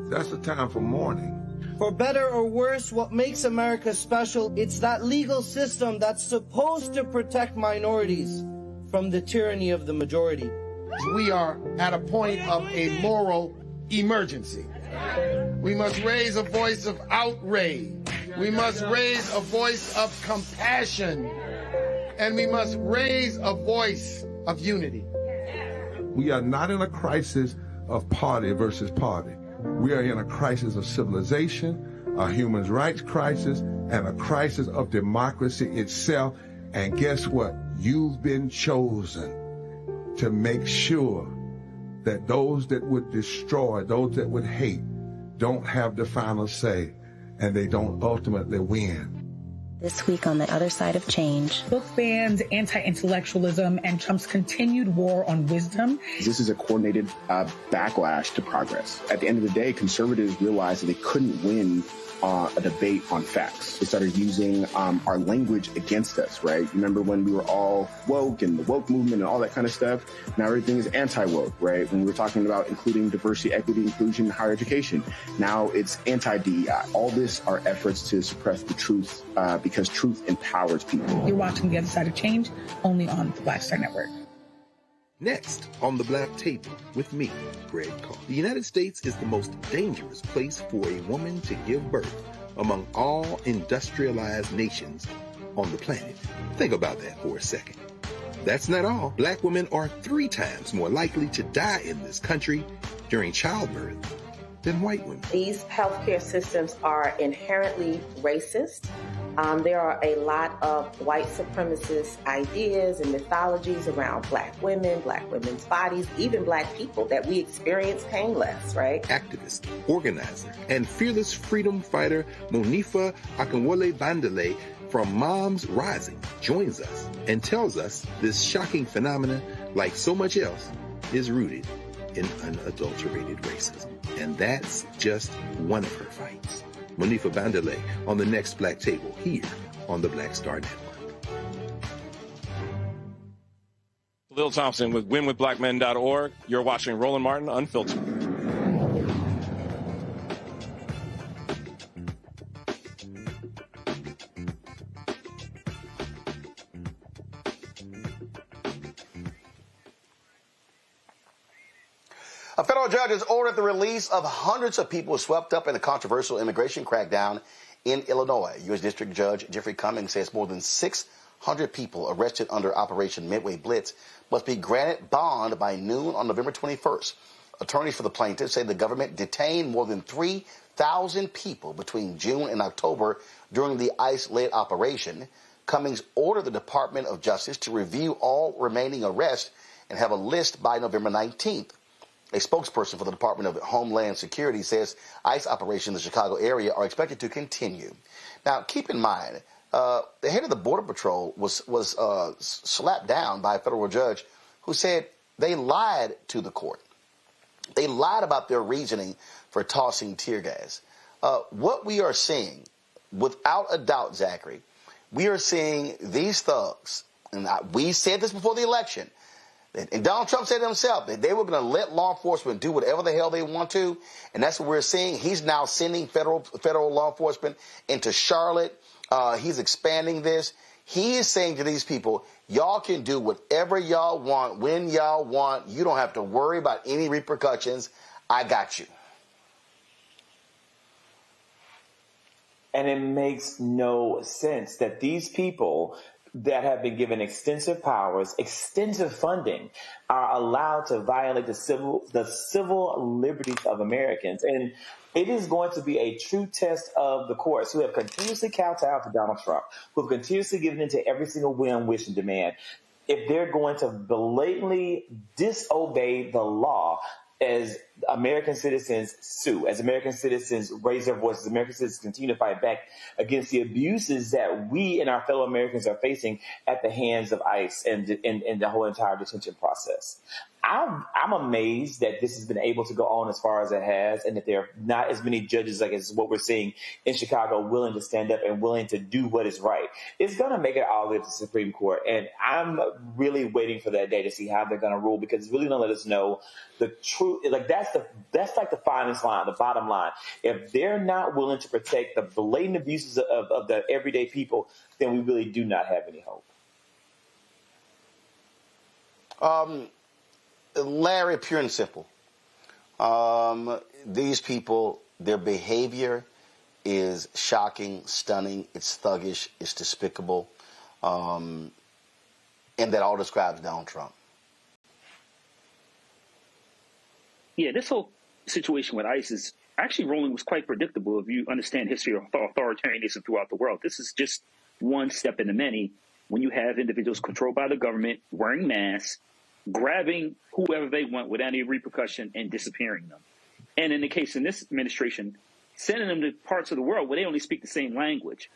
That's the time for mourning. For better or worse, what makes America special, it's that legal system that's supposed to protect minorities from the tyranny of the majority. We are at a point of a moral emergency. We must raise a voice of outrage. We must raise a voice of compassion. And we must raise a voice of unity. We are not in a crisis of party versus party. We are in a crisis of civilization, a human rights crisis, and a crisis of democracy itself. And guess what? You've been chosen to make sure that those that would destroy, those that would hate, don't have the final say, and they don't ultimately win. This week on The Other Side of Change. Book bans, anti-intellectualism, and Trump's continued war on wisdom. This is a coordinated backlash to progress. At the end of the day, conservatives realized that they couldn't win a debate on facts. They started using our language against us, right? Remember when we were all woke and the woke movement and all that kind of stuff? Now everything is anti-woke, right? When we were talking about including diversity, equity, inclusion, higher education, now it's anti-DEI. All this are efforts to suppress the truth because truth empowers people. You're watching The Other Side of Change, only on the Black Star Network. Next on the Black Table with me, Greg Carr. The United States is the most dangerous place for a woman to give birth among all industrialized nations on the planet. Think about that for a second. That's not all. Black women are 3 times more likely to die in this country during childbirth than white women. These healthcare systems are inherently racist. There are a lot of white supremacist ideas and mythologies around black women, black women's bodies, even black people, that we experience pain less, right? Activist, organizer, and fearless freedom fighter Monifa Akinwole Bandele from Moms Rising joins us and tells us this shocking phenomenon, like so much else, is rooted in unadulterated racism. And that's just one of her fights. Monifa Bandele on the next Black Table here on the Black Star Network. Lil Thompson with winwithblackmen.org. You're watching Roland Martin Unfiltered. A federal judge has ordered the release of hundreds of people swept up in a controversial immigration crackdown in Illinois. U.S. District Judge Jeffrey Cummings says more than 600 people arrested under Operation Midway Blitz must be granted bond by noon on November 21st. Attorneys for the plaintiffs say the government detained more than 3,000 people between June and October during the ICE-led operation. Cummings ordered the Department of Justice to review all remaining arrests and have a list by November 19th. A spokesperson for the Department of Homeland Security says ICE operations in the Chicago area are expected to continue. Now, keep in mind, the head of the Border Patrol was slapped down by a federal judge who said they lied to the court. They lied about their reasoning for tossing tear gas. What we are seeing, without a doubt, Zachary, we are seeing these thugs, and we said this before the election, and Donald Trump said himself that they were going to let law enforcement do whatever the hell they want to, and that's what we're seeing. He's now sending federal law enforcement into Charlotte. He's expanding this. He is saying to these people, y'all can do whatever y'all want, when y'all want. You don't have to worry about any repercussions. I got you. And it makes no sense that these people that have been given extensive powers, extensive funding, are allowed to violate the civil liberties of Americans. And it is going to be a true test of the courts, who have continuously kowtowed to Donald Trump, who have continuously given into every single whim, wish, and demand. If they're going to blatantly disobey the law as American citizens sue, as American citizens raise their voices, American citizens continue to fight back against the abuses that we and our fellow Americans are facing at the hands of ICE and the whole entire detention process. I'm amazed that this has been able to go on as far as it has, and that there are not as many judges, like as what we're seeing in Chicago, willing to stand up and willing to do what is right. It's going to make it all the way up to the Supreme Court, and I'm really waiting for that day to see how they're going to rule, because it's really going to let us know the truth. Like that's like the finest line, the bottom line. If they're not willing to protect the blatant abuses of the everyday people, then we really do not have any hope. Larry, pure and simple, These people, their behavior is shocking, stunning, it's thuggish, it's despicable, and that all describes Donald Trump. Yeah, this whole situation with ICE is actually, Roland, was quite predictable if you understand history of authoritarianism throughout the world. This is just one step in the many when you have individuals controlled by the government, wearing masks, grabbing whoever they want without any repercussion and disappearing them. And in the case in this administration, sending them to parts of the world where they only speak the same language.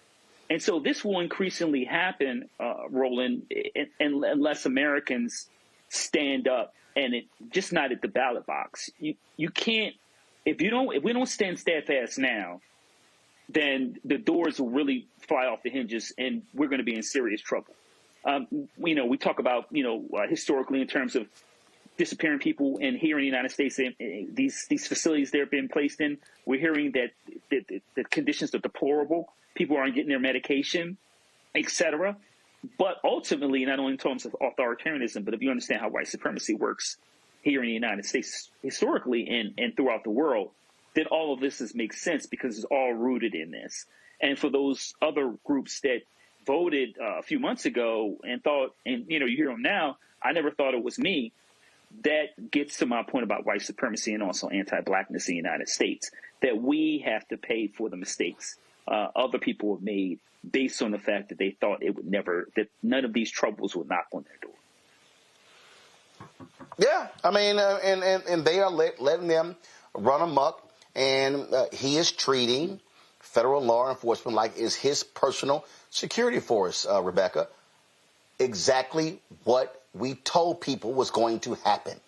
And so this will increasingly happen, Roland, unless Americans stand up and it just not at the ballot box. You can't, if we don't stand steadfast now, then the doors will really fly off the hinges and we're going to be in serious trouble. We talk about, historically in terms of disappearing people, and here in the United States, these facilities they're being placed in, we're hearing that the conditions are deplorable. People aren't getting their medication, et cetera. But ultimately, not only in terms of authoritarianism, but if you understand how white supremacy works here in the United States historically and throughout the world, then all of this makes sense because it's all rooted in this. And for those other groups that voted a few months ago and thought, and you hear them now, I never thought it was me. That gets to my point about white supremacy and also anti-blackness in the United States, that we have to pay for the mistakes other people have made based on the fact that they thought that none of these troubles would knock on their door. Yeah, I mean, and they are letting them run amok, and he is treating federal law enforcement like is his personal security force, Rebecca. Exactly what we told people was going to happen.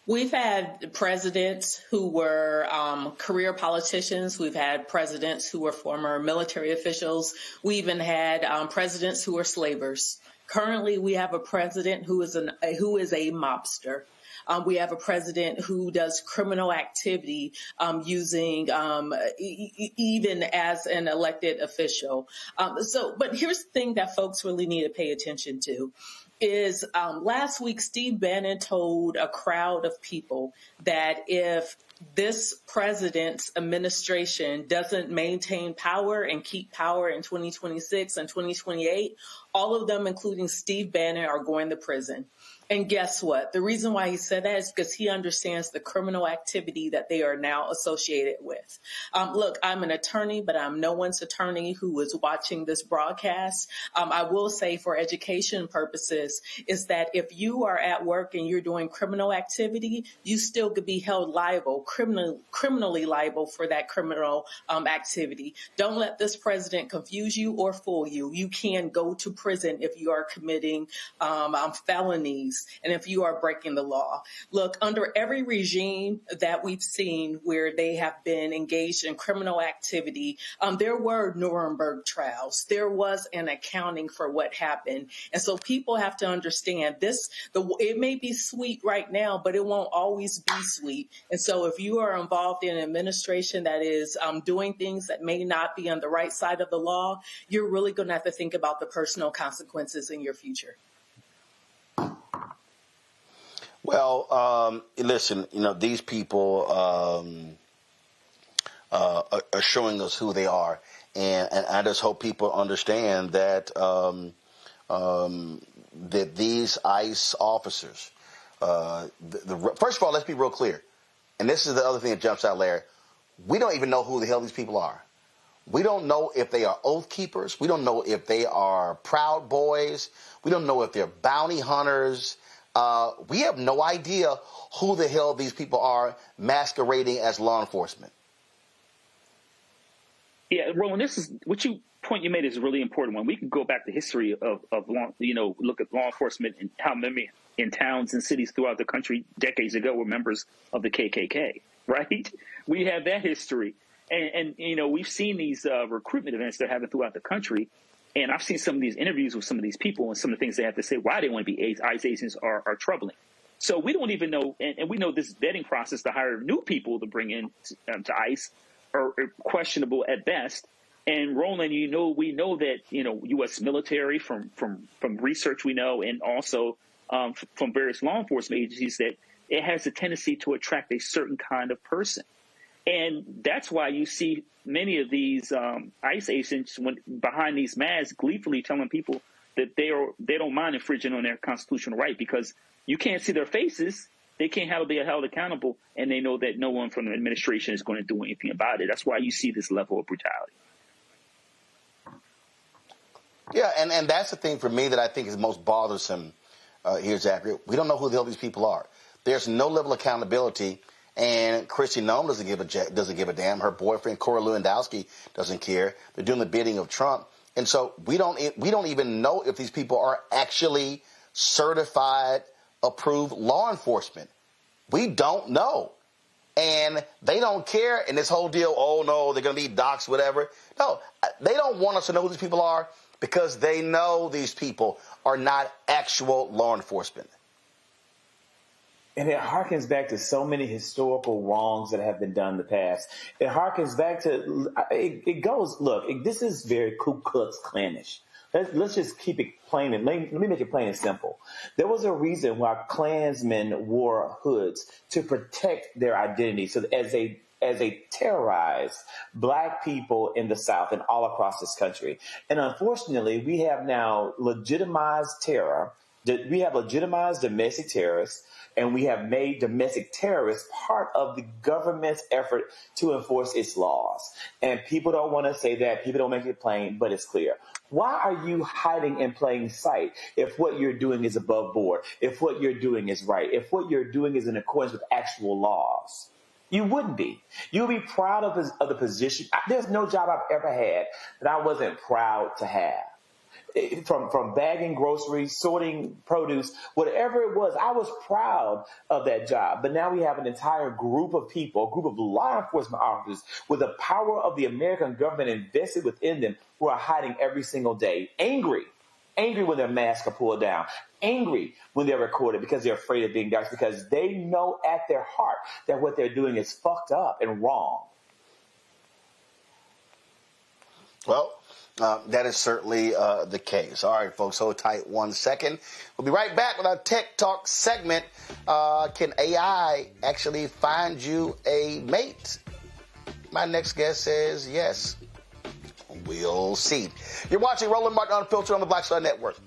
We've had presidents who were career politicians. We've had presidents who were former military officials. We even had presidents who were slavers. Currently, we have a president who is a mobster. We have a president who does criminal activity using even as an elected official. But here's the thing that folks really need to pay attention to. Is last week, Steve Bannon told a crowd of people that if this president's administration doesn't maintain power and keep power in 2026 and 2028, all of them, including Steve Bannon, are going to prison. And guess what? The reason why he said that is because he understands the criminal activity that they are now associated with. Look, I'm an attorney, but I'm no one's attorney who is watching this broadcast. I will say for education purposes is that if you are at work and you're doing criminal activity, you still could be held liable, criminally liable for that criminal activity. Don't let this president confuse you or fool you. You can go to prison if you are committing felonies. And if you are breaking the law. Look, under every regime that we've seen where they have been engaged in criminal activity, there were Nuremberg trials. There was an accounting for what happened. And so people have to understand it may be sweet right now, but it won't always be sweet. And so if you are involved in an administration that is doing things that may not be on the right side of the law, you're really going to have to think about the personal consequences in your future. Well, listen, these people are showing us who they are. And I just hope people understand that that these ICE officers, first of all, let's be real clear. And this is the other thing that jumps out, Larry. We don't even know who the hell these people are. We don't know if they are oath keepers. We don't know if they are Proud Boys. We don't know if they're bounty hunters. We have no idea who the hell these people are masquerading as law enforcement. Yeah, Roland, point you made is a really important one. We can go back to history of law, look at law enforcement and how many in towns and cities throughout the country decades ago were members of the KKK, right? We have that history. And we've seen these recruitment events they're having throughout the country. And I've seen some of these interviews with some of these people and some of the things they have to say why they want to be ICE agents are troubling. So we don't even know, and we know this vetting process to hire new people to bring in to ICE are questionable at best. And Roland, we know that U.S. military from research we know, and also from various law enforcement agencies that it has a tendency to attract a certain kind of person. And that's why you see many of these ICE agents behind these masks gleefully telling people that they don't mind infringing on their constitutional right, because you can't see their faces. They can't be held accountable, and they know that no one from the administration is going to do anything about it. That's why you see this level of brutality. Yeah, and that's the thing for me that I think is most bothersome here, Zachary. We don't know who the hell these people are. There's no level of accountability, and Kristi Noem doesn't give a damn. Her boyfriend, Corey Lewandowski, doesn't care. They're doing the bidding of Trump. And so we don't even know if these people are actually certified, approved law enforcement. We don't know. And they don't care. And this whole deal, oh, no, they're going to be doxxed, whatever. No, they don't want us to know who these people are because they know these people are not actual law enforcement. And it harkens back to so many historical wrongs that have been done in the past. It harkens back to, it goes, look, this is very Ku Klux Klanish. Let's just keep it plain and let me make it plain and simple. There was a reason why Klansmen wore hoods to protect their identity. So as they terrorized black people in the South and all across this country. And unfortunately, we have now legitimized terror. We have legitimized domestic terrorists, and we have made domestic terrorists part of the government's effort to enforce its laws. And people don't want to say that. People don't make it plain, but it's clear. Why are you hiding in plain sight if what you're doing is above board, if what you're doing is right, if what you're doing is in accordance with actual laws? You wouldn't be. You would be proud of the position. There's no job I've ever had that I wasn't proud to have. From bagging groceries, sorting produce, whatever it was, I was proud of that job. But now we have an entire group of people, a group of law enforcement officers with the power of the American government invested within them who are hiding every single day, angry when their masks are pulled down, angry when they're recorded because they're afraid of being doxxed, because they know at their heart that what they're doing is fucked up and wrong. Well, that is certainly the case. All right, folks, hold tight 1 second. We'll be right back with our Tech Talk segment. Can AI actually find you a mate? My next guest says yes. We'll see. You're watching Roland Martin Unfiltered on the Black Star Network.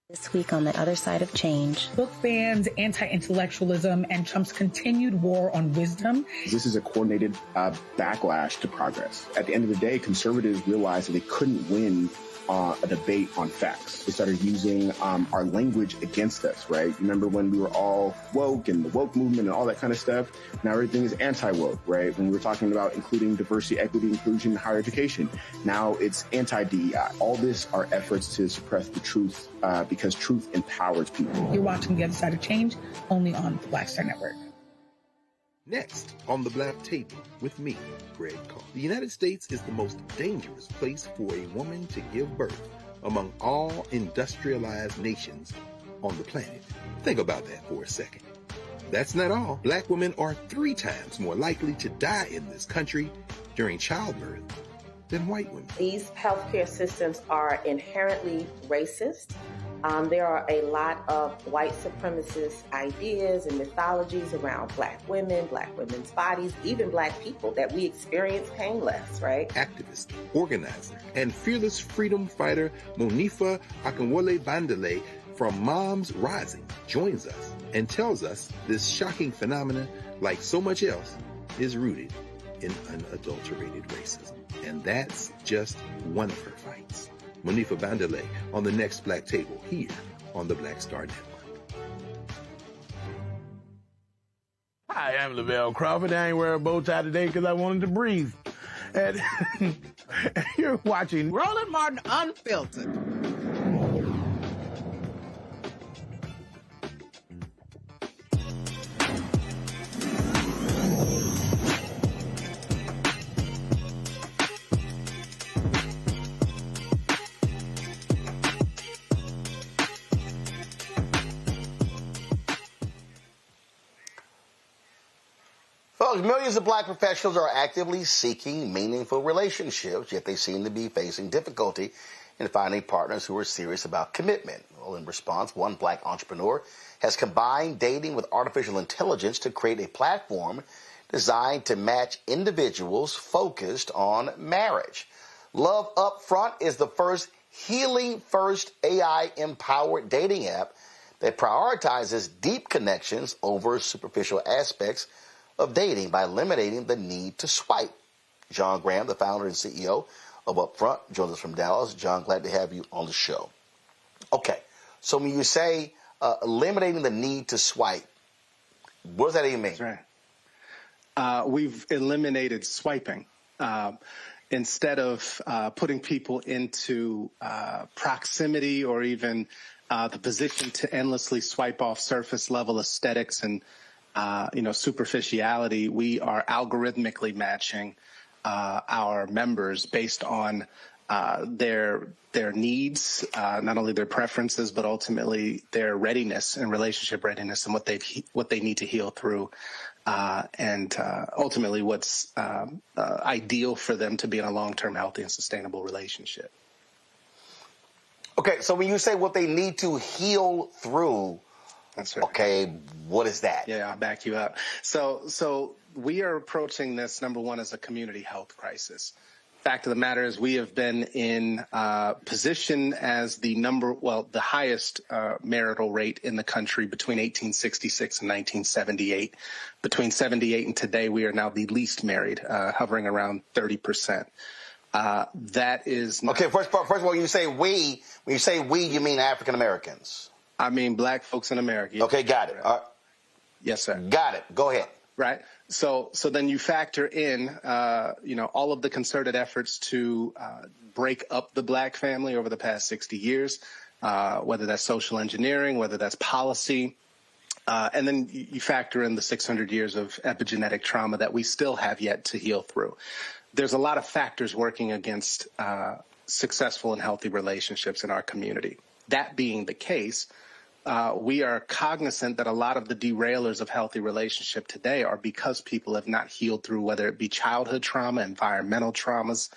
This week on the other side of change. Book bans, anti-intellectualism, and Trump's continued war on wisdom. This is a coordinated backlash to progress. At the end of the day, conservatives realized that they couldn't win a debate on facts. They started using our language against us, right? Remember when we were all woke and the woke movement and all that kind of stuff? Now everything is anti-woke, right? When we were talking about including diversity, equity, inclusion, higher education, now it's anti-DEI. All this are efforts to suppress the truth because truth empowers people. You're watching The Other Side of Change only on the Black Star Network. Next on the Black Table with me, Greg Carr. The United States is the most dangerous place for a woman to give birth among all industrialized nations on the planet. Think about that for a second. That's not all. Black women are 3 times more likely to die in this country during childbirth than white women. These healthcare systems are inherently racist. There are a lot of white supremacist ideas and mythologies around black women, black women's bodies, even black people, that we experience painless, right? Activist, organizer, and fearless freedom fighter Monifa Akinwole-Bandele from Moms Rising joins us and tells us this shocking phenomenon, like so much else, is rooted in unadulterated racism. And that's just one of her fights. Monifa Bandele on the next Black Table here on the Black Star Network. Hi, I'm Lavelle Crawford. I ain't wearing a bow tie today because I wanted to breathe. And you're watching Roland Martin Unfiltered. millions of black professionals are actively seeking meaningful relationships, yet they seem to be facing difficulty in finding partners who are serious about commitment. Well, in response, one black entrepreneur has combined dating with artificial intelligence to create a platform designed to match individuals focused on marriage. Love Upfront is the first healing-first AI-empowered dating app that prioritizes deep connections over superficial aspects of dating by eliminating the need to swipe. John Graham, the founder and CEO of Upfront, joins us from Dallas. John, glad to have you on the show. Okay, so when you say eliminating the need to swipe, what does that even mean? That's right. We've eliminated swiping. Instead of putting people into proximity or even the position to endlessly swipe off surface level aesthetics and superficiality, we are algorithmically matching our members based on their needs, not only their preferences, but ultimately their readiness and relationship readiness and what they need to heal through. And ultimately what's ideal for them to be in a long-term, healthy, and sustainable relationship. Okay, so when you say what they need to heal through, that's right. Okay, what is that? Yeah, I'll back you up. So we are approaching this, number one, as a community health crisis. Fact of the matter is we have been in position as the highest marital rate in the country between 1866 and 1978. Between 78 and today, we are now the least married, hovering around 30%. That is not... Okay, first of all, when you say we, you mean African Americans? I mean black folks in America. Okay, got it. Yes, sir. Got it. Go ahead. Right. So then you factor in, all of the concerted efforts to break up the black family over the past 60 years, whether that's social engineering, whether that's policy. And then you factor in the 600 years of epigenetic trauma that we still have yet to heal through. There's a lot of factors working against successful and healthy relationships in our community. That being the case, we are cognizant that a lot of the derailers of healthy relationship today are because people have not healed through, whether it be childhood trauma, environmental traumas,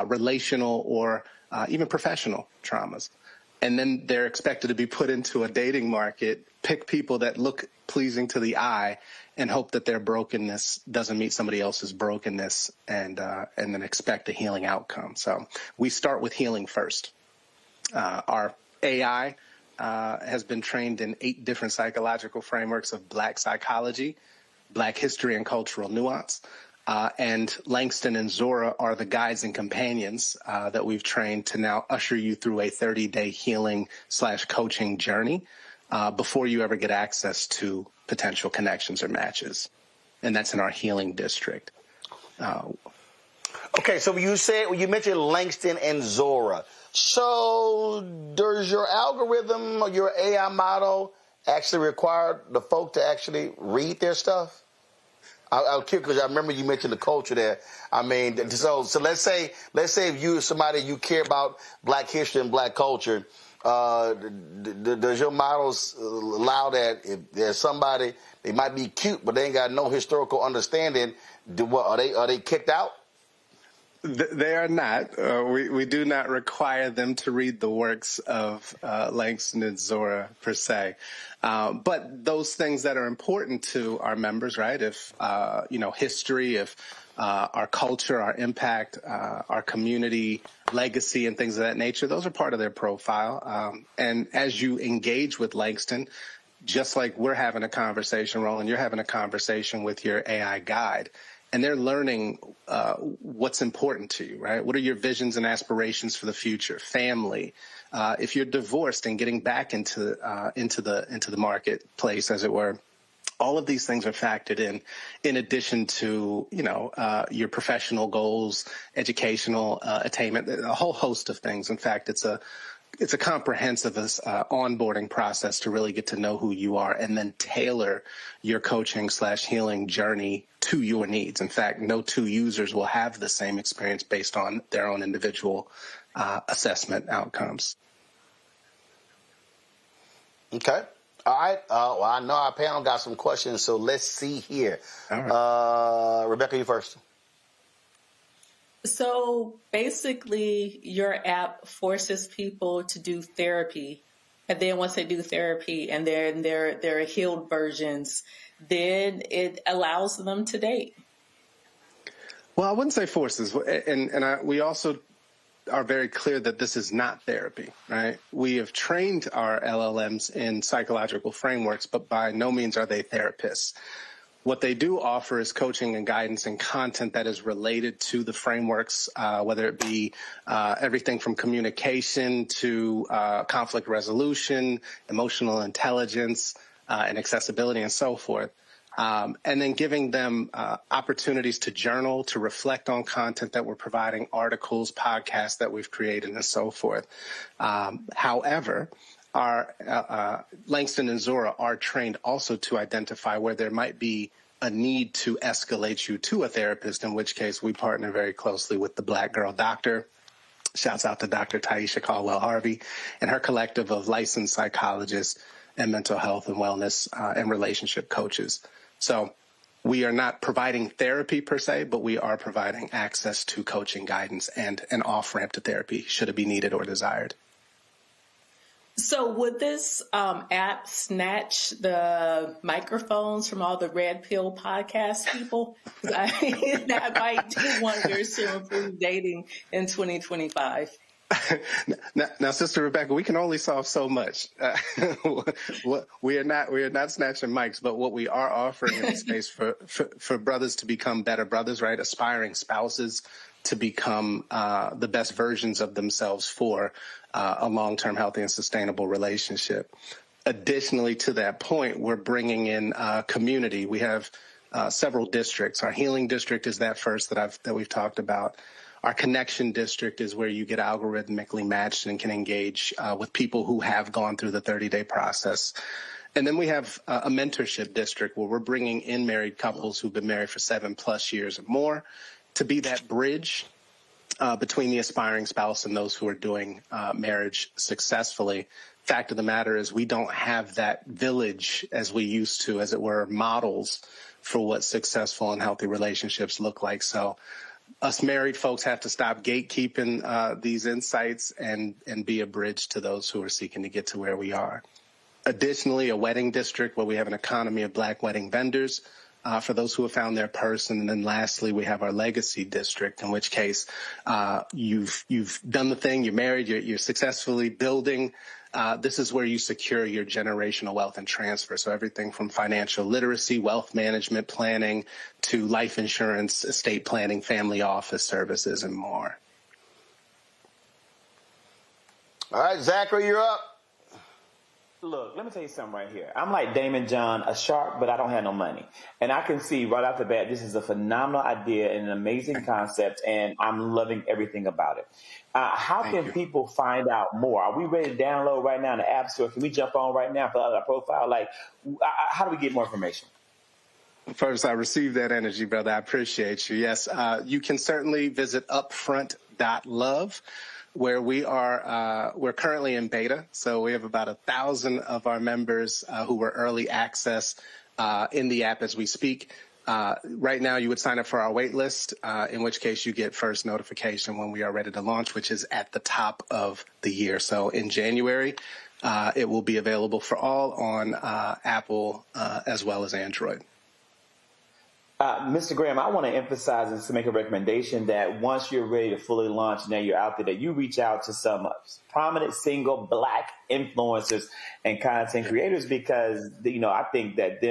relational, or even professional traumas. And then they're expected to be put into a dating market, pick people that look pleasing to the eye, and hope that their brokenness doesn't meet somebody else's brokenness, and then expect a healing outcome. So we start with healing first. Our AI has been trained in 8 different psychological frameworks of black psychology, black history, and cultural nuance. And Langston and Zora are the guides and companions that we've trained to now usher you through a 30-day healing/coaching journey before you ever get access to potential connections or matches. And that's in our healing district. Okay, so you mentioned Langston and Zora. So does your algorithm or your AI model actually require the folk to actually read their stuff? I'll curious because I remember you mentioned the culture there. I mean, so let's say if you somebody you care about black history and black culture, does your models allow that if there's somebody, they might be cute but they ain't got no historical understanding, are they kicked out? They are not. We do not require them to read the works of Langston and Zora per se. But those things that are important to our members, right? If, history, if our culture, our impact, our community legacy and things of that nature, those are part of their profile. And as you engage with Langston, just like we're having a conversation, Roland, you're having a conversation with your AI guide. And they're learning what's important to you, right? What are your visions and aspirations for the future? Family. If you're divorced and getting back into the marketplace, as it were, all of these things are factored in addition to your professional goals, educational attainment, a whole host of things. In fact, it's a comprehensive onboarding process to really get to know who you are and then tailor your coaching/healing journey to your needs. In fact, no 2 users will have the same experience based on their own individual assessment outcomes. Okay. All right. Well, I know our panel got some questions, so let's see here. All right. Rebecca, you first. So basically, your app forces people to do therapy. And then once they do therapy and they're healed versions, then it allows them to date. Well, I wouldn't say forces. We also are very clear that this is not therapy, right? We have trained our LLMs in psychological frameworks, but by no means are they therapists. What they do offer is coaching and guidance and content that is related to the frameworks, whether it be everything from communication to conflict resolution, emotional intelligence, and accessibility and so forth. And then giving them opportunities to journal, to reflect on content that we're providing, articles, podcasts that we've created, and so forth. However, our Langston and Zora are trained also to identify where there might be a need to escalate you to a therapist, in which case we partner very closely with the Black Girl Doctor. Shouts out to Dr. Taisha Caldwell-Harvey and her collective of licensed psychologists and mental health and wellness and relationship coaches. So we are not providing therapy per se, but we are providing access to coaching, guidance, and an off-ramp to therapy should it be needed or desired. So would this app snatch the microphones from all the Red Pill podcast people? That might do wonders to improve dating in 2025. Now, Sister Rebecca, we can only solve so much. We are not snatching mics, but what we are offering in space for brothers to become better brothers, right? Aspiring spouses to become the best versions of themselves for a long-term healthy and sustainable relationship. Additionally to that point, we're bringing in community. We have several districts. Our healing district is that first that we've talked about. Our connection district is where you get algorithmically matched and can engage with people who have gone through the 30-day process. And then we have a mentorship district where we're bringing in married couples who've been married for 7+ years or more to be that bridge between the aspiring spouse and those who are doing marriage successfully. Fact of the matter is we don't have that village as we used to, as it were, models for what successful and healthy relationships look like. So us married folks have to stop gatekeeping these insights and be a bridge to those who are seeking to get to where we are. Additionally, a wedding district where we have an economy of Black wedding vendors for those who have found their person. And then lastly, we have our legacy district, in which case you've done the thing, you're married, you're successfully building. This is where you secure your generational wealth and transfer. So everything from financial literacy, wealth management planning, to life insurance, estate planning, family office services, and more. All right, Zachary, you're up. Look, let me tell you something right here. I'm like Damon John, a shark, but I don't have no money. And I can see right off the bat, this is a phenomenal idea and an amazing concept, and I'm loving everything about it. How can people find out more? Are we ready to download right now in the App Store? Can we jump on right now, fill out our profile? Like, how do we get more information? First, I received that energy, brother. I appreciate you. Yes, you can certainly visit upfront.love. where we're currently in beta. So we have about 1,000 of our members who were early access in the app as we speak. Right now, you would sign up for our wait list, in which case you get first notification when we are ready to launch, which is at the top of the year. So in January, it will be available for all on Apple as well as Android. Mr. Graham, I want to emphasize and to make a recommendation that once you're ready to fully launch, now you're out there, that you reach out to some prominent single Black influencers and content creators, because, you know, I think that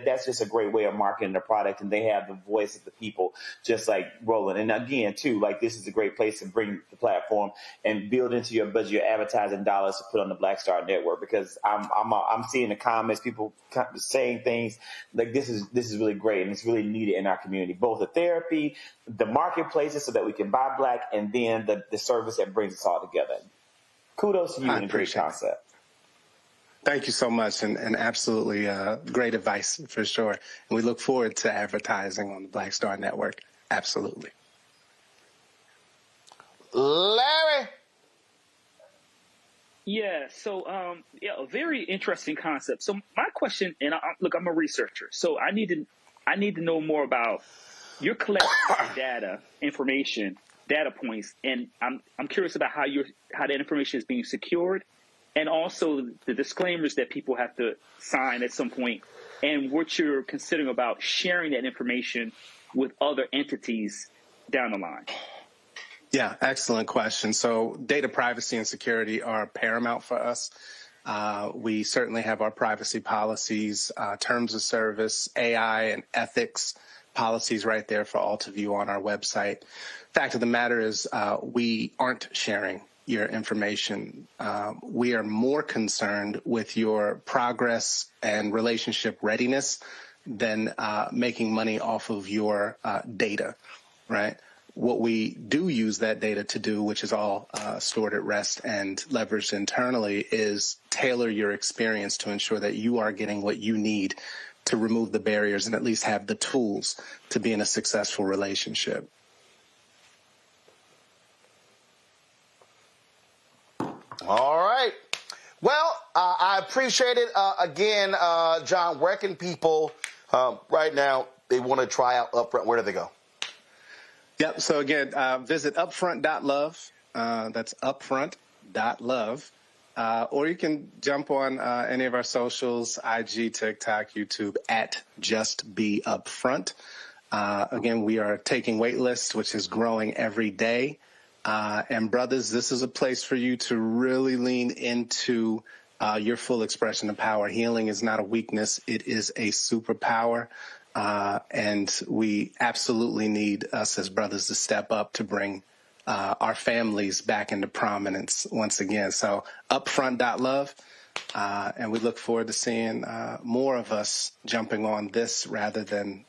that's just a great way of marketing the product, and they have the voice of the people, just like Roland. And again, too, like, this is a great place to bring the platform and build into your budget, your advertising dollars to put on the Black Star Network, because I'm seeing the comments, people saying things like this is really great, and it's really needed in our community, both the therapy, the marketplaces so that we can buy Black, and then the service that brings us all together. Kudos to you and a great concept. Thank you so much, and absolutely great advice for sure. And we look forward to advertising on the Black Star Network. Absolutely. Larry. Yeah, so a very interesting concept. So my question, and look, I'm a researcher, so I need to know more about your collecting data, information, data points, and I'm curious about how that information is being secured, and also the disclaimers that people have to sign at some point, and what you're considering about sharing that information with other entities down the line. Yeah, excellent question. So data privacy and security are paramount for us. We certainly have our privacy policies, terms of service, AI and ethics policies right there for all to view on our website. Fact of the matter is we aren't sharing your information. We are more concerned with your progress and relationship readiness than making money off of your data, right? What we do use that data to do, which is all stored at rest and leveraged internally, is tailor your experience to ensure that you are getting what you need to remove the barriers and at least have the tools to be in a successful relationship. All right. Well, I appreciate it. Again, John, where can people right now, they want to try out Upfront, where do they go? Yep. So again, visit upfront.love. That's upfront.love. Or you can jump on any of our socials, IG, TikTok, YouTube, at Just Be Upfront. Again, we are taking wait lists, which is growing every day. And brothers, this is a place for you to really lean into your full expression of power. Healing is not a weakness. It is a superpower. And we absolutely need us as brothers to step up to bring our families back into prominence once again. So upfront.love, and we look forward to seeing more of us jumping on this rather than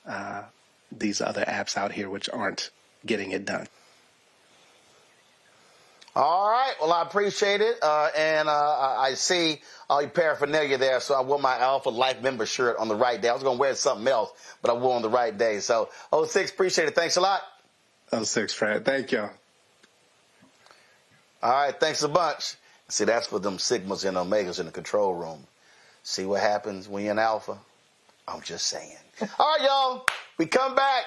these other apps out here which aren't getting it done. All right. Well, I appreciate it. And I see all your paraphernalia there. So I wore my Alpha Life member shirt on the right day. I was going to wear something else, but I wore on the right day. So 06, appreciate it. Thanks a lot. 06, Fred. Thank you. All right. Thanks a bunch. See, that's for them Sigmas and Omegas in the control room. See what happens when you're an Alpha? I'm just saying. All right, y'all. We come back.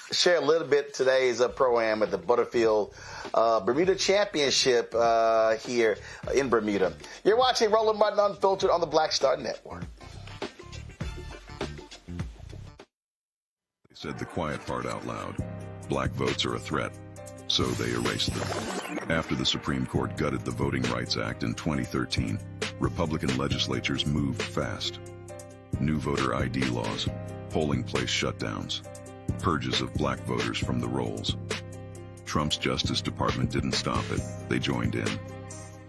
Share a little bit today's pro-am at the Butterfield Bermuda Championship here in Bermuda. You're watching Roland Martin Unfiltered on the Black Star Network. They said the quiet part out loud. Black votes are a threat, so they erased them. After the Supreme Court gutted the Voting Rights Act in 2013, Republican legislatures moved fast. New voter ID laws, polling place shutdowns, purges of black voters from the rolls. Trump's Justice Department didn't stop it. They joined in.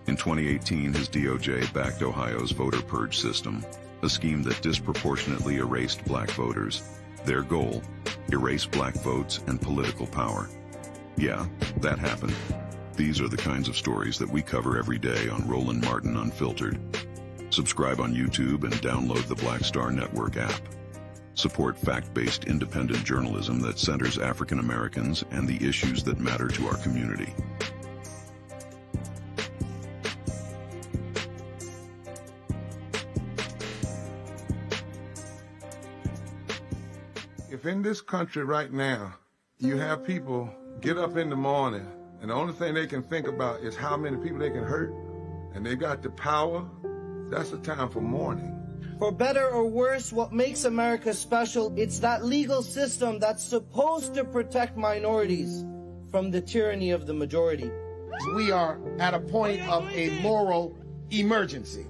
In 2018, his DOJ backed Ohio's voter purge system, a scheme that disproportionately erased black voters. Their goal, erase black votes and political power. Yeah, that happened. These are the kinds of stories that we cover every day on Roland Martin Unfiltered. Subscribe on YouTube and download the Black Star Network app. Support fact-based independent journalism that centers African Americans and the issues that matter to our community. If in this country right now, you have people get up in the morning and the only thing they can think about is how many people they can hurt, and they got the power, that's the time for mourning. For better or worse, what makes America special, it's that legal system that's supposed to protect minorities from the tyranny of the majority. We are at a point of a moral emergency.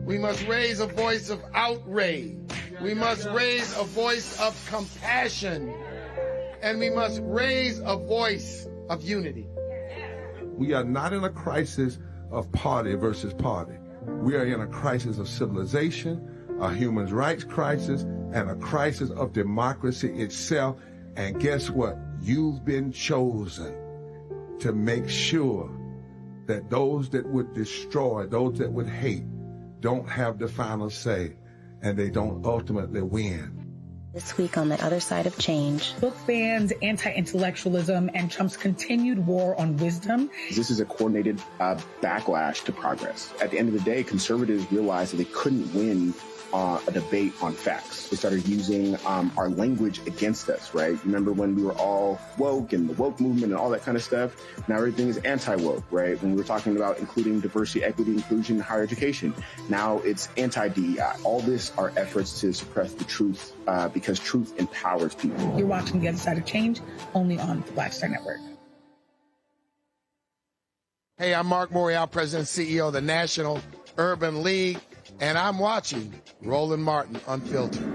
We must raise a voice of outrage. We must raise a voice of compassion. And we must raise a voice of unity. We are not in a crisis of party versus party. We are in a crisis of civilization, a human rights crisis, and a crisis of democracy itself. And guess what? You've been chosen to make sure that those that would destroy, those that would hate, don't have the final say, and they don't ultimately win. This week on the other side of change. Book bans, anti-intellectualism, and Trump's continued war on wisdom. This is a coordinated backlash to progress. At the end of the day, conservatives realized that they couldn't win a debate on facts. They started using our language against us, right? Remember when we were all woke and the woke movement and all that kind of stuff? Now everything is anti-woke, right? When we were talking about including diversity, equity, inclusion, higher education, now it's anti-DEI. All this are efforts to suppress the truth because truth empowers people. You're watching The Other Side of Change only on the Black Star Network. Hey, I'm Mark Morial, President and CEO of the National Urban League, and I'm watching Roland Martin Unfiltered.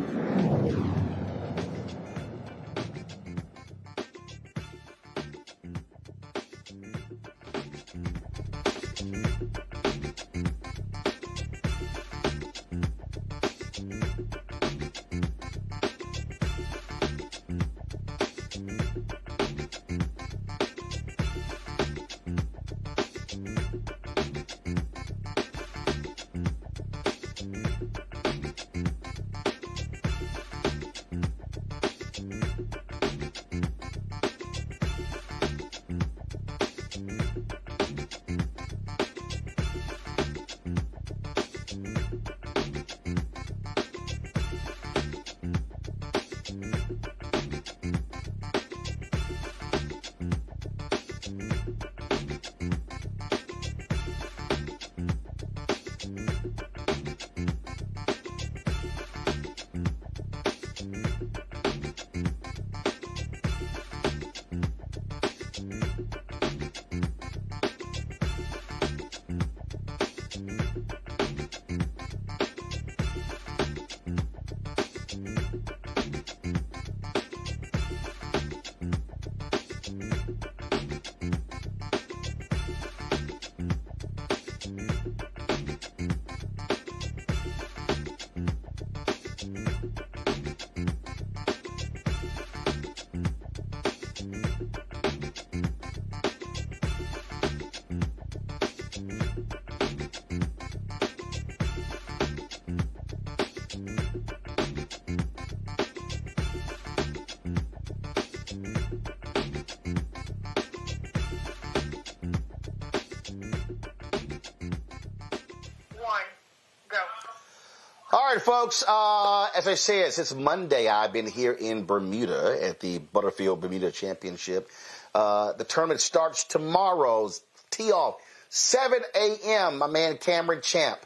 All right, folks, as I said, since Monday, I've been here in Bermuda at the Butterfield Bermuda Championship. The tournament starts tomorrow's tee-off, 7 a.m. My man Cameron Champ,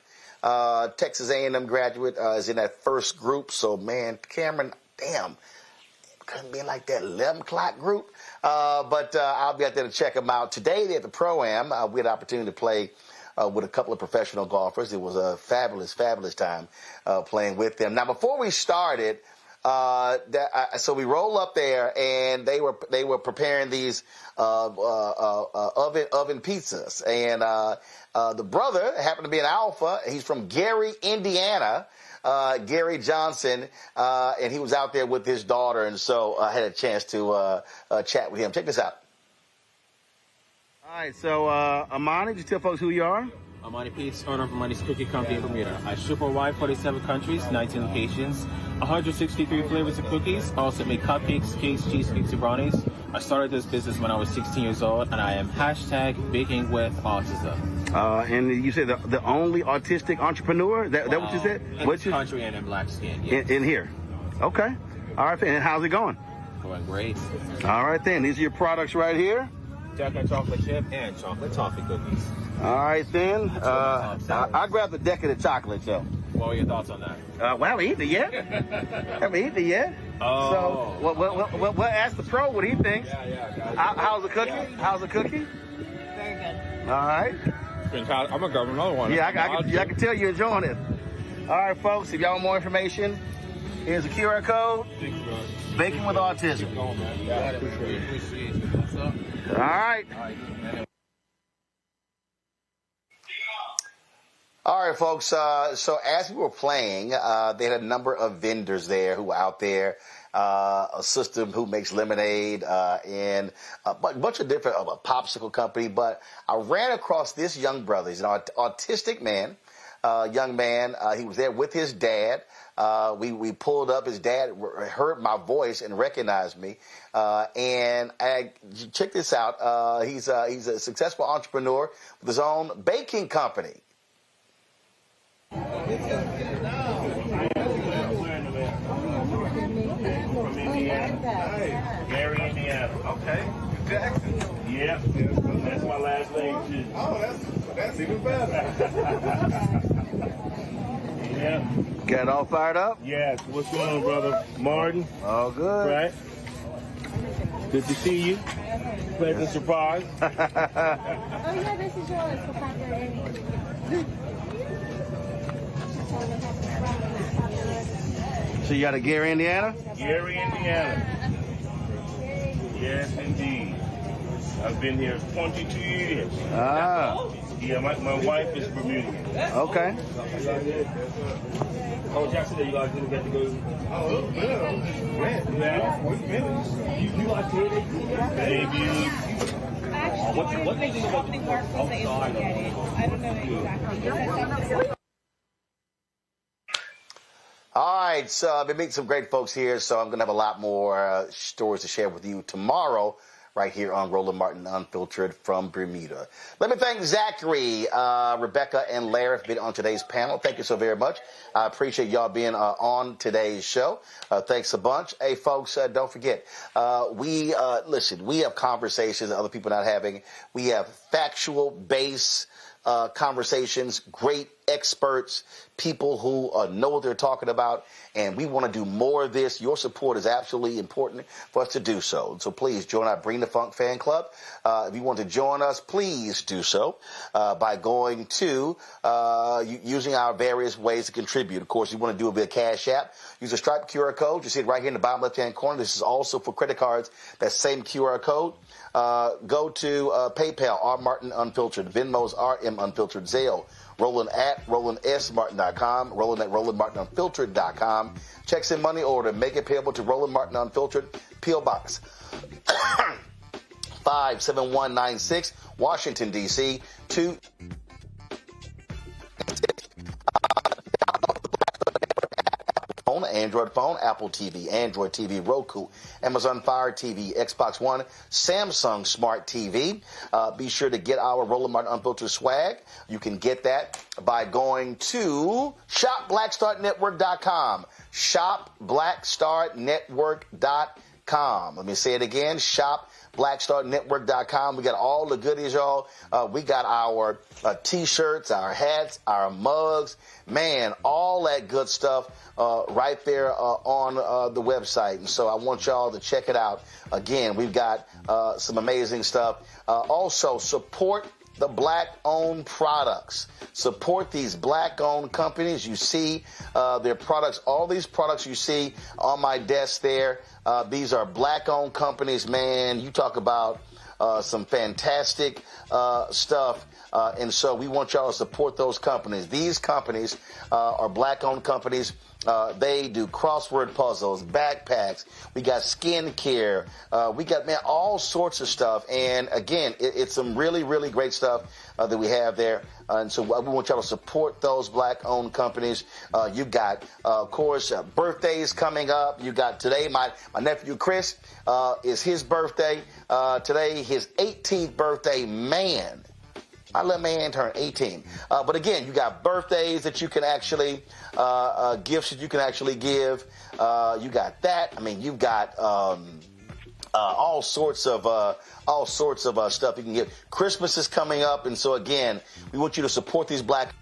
Texas A&M graduate, is in that first group. So, man, Cameron, damn, couldn't be like that 11 o'clock group. But I'll be out there to check him out. Today, at the Pro-Am, we had the opportunity to play with a couple of professional golfers. It was a fabulous, fabulous time playing with them. Now, before we started, so we roll up there, and they were preparing these oven pizzas, and the brother happened to be an alpha. He's from Gary, Indiana. Gary Johnson, and he was out there with his daughter, and so I had a chance to chat with him. Check this out. All right, so Amani, just tell folks who you are. Amani Peace, owner of Amani's Cookie Company in Bermuda. I ship worldwide, 47 countries, 19 locations, 163 flavors of cookies. I also make cupcakes, cakes, cheesecakes, and brownies. I started this business when I was 16 years old, and I am #baking with autism. And you said the only autistic entrepreneur? That what you said? In this country and in black skin, yes. In here. Okay. All right, and how's it going? Going great. All right, then. These are your products right here. Decca chocolate chip and chocolate toffee cookies. All right, then. I grabbed the deck of the chocolate, so. What were your thoughts on that? Well, I haven't eaten it yet. Oh. So, we'll ask the pro what he thinks. Yeah. How's the cookie? How's the cookie? Very good. All right. I'm going to grab another one. Yeah, I can tell you're enjoying it. All right, folks, if y'all want more information, here's a QR code. Baking with Autism. All right. All right, folks. So as we were playing, they had a number of vendors there who were out there. A system who makes lemonade and a bunch of different a popsicle company. But I ran across this young brother. He's an autistic man. young man. He was there with his dad. We pulled up. His dad heard my voice and recognized me. And check this out. He's a successful entrepreneur with his own baking company. Gary, Indiana. Okay. Jackson. Yep. That's my last name too. Oh, that's even better. Yeah. Got it all fired up? Yes. What's going on, brother? Martin? All good. Right. Good to see you. Pleasant surprise. Oh, yeah, this is yours for popularity. So you got a Gary, Indiana? Gary, Indiana. Yes, indeed. I've been here 22 years. Ah. Yeah, my wife is Bermudian. Okay. Oh, Jackson, you guys didn't get to go. Oh, it was good. Yeah, we finished. You like it? Baby. What they do about the work? I don't know exactly. All right, so I've been meeting some great folks here, so I'm going to have a lot more stories to share with you tomorrow right here on Roland Martin Unfiltered from Bermuda. Let me thank Zachary, Rebecca, and Larry for being on today's panel. Thank you so very much. I appreciate y'all being on today's show. Thanks a bunch. Hey, folks, don't forget, we have conversations that other people are not having. We have factual base conversations, great experts, people who know what they're talking about, and we want to do more of this. Your support is absolutely important for us to do so. So please join our Bring the Funk fan club. If you want to join us, please do so by going to using our various ways to contribute. Of course, you want to do it via Cash App. Use a Stripe QR code. You see it right here in the bottom left-hand corner. This is also for credit cards. That same QR code. Go to PayPal, R Martin Unfiltered, Venmo's RM Unfiltered, Zelle, Roland at RolandSMartin.com, Roland at RolandMartinUnfiltered.com. Checks in money order. Make it payable to Roland Martin Unfiltered, P.O. Box 57196, Washington, D.C. Android phone, Apple TV, Android TV, Roku, Amazon Fire TV, Xbox One, Samsung Smart TV. Be sure to get our Roland Martin Unfiltered swag. You can get that by going to shopblackstarnetwork.com. Shopblackstarnetwork.com. Let me say it again, shopblackstarnetwork.com. We got all the goodies, y'all. We got our T-shirts, our hats, our mugs, man, all that good stuff right there on the website. And so I want y'all to check it out. Again, we've got some amazing stuff. Also, support the black-owned products. Support these black-owned companies. You see their products. All these products you see on my desk there, these are black-owned companies, man. You talk about some fantastic stuff. And so we want y'all to support those companies. These companies are black-owned companies. They do crossword puzzles, backpacks. We got skincare. We got, man, all sorts of stuff. And again, it's some really, really great stuff that we have there. And so we want y'all to support those black-owned companies. You got, of course, birthdays coming up. You got today, my nephew Chris is his birthday. Today, his 18th birthday, man. I let man turn 18. But again, you got birthdays that you can actually, gifts that you can actually give. You got that. I mean, you've got all sorts of stuff you can get. Christmas is coming up, and so again, we want you to support these black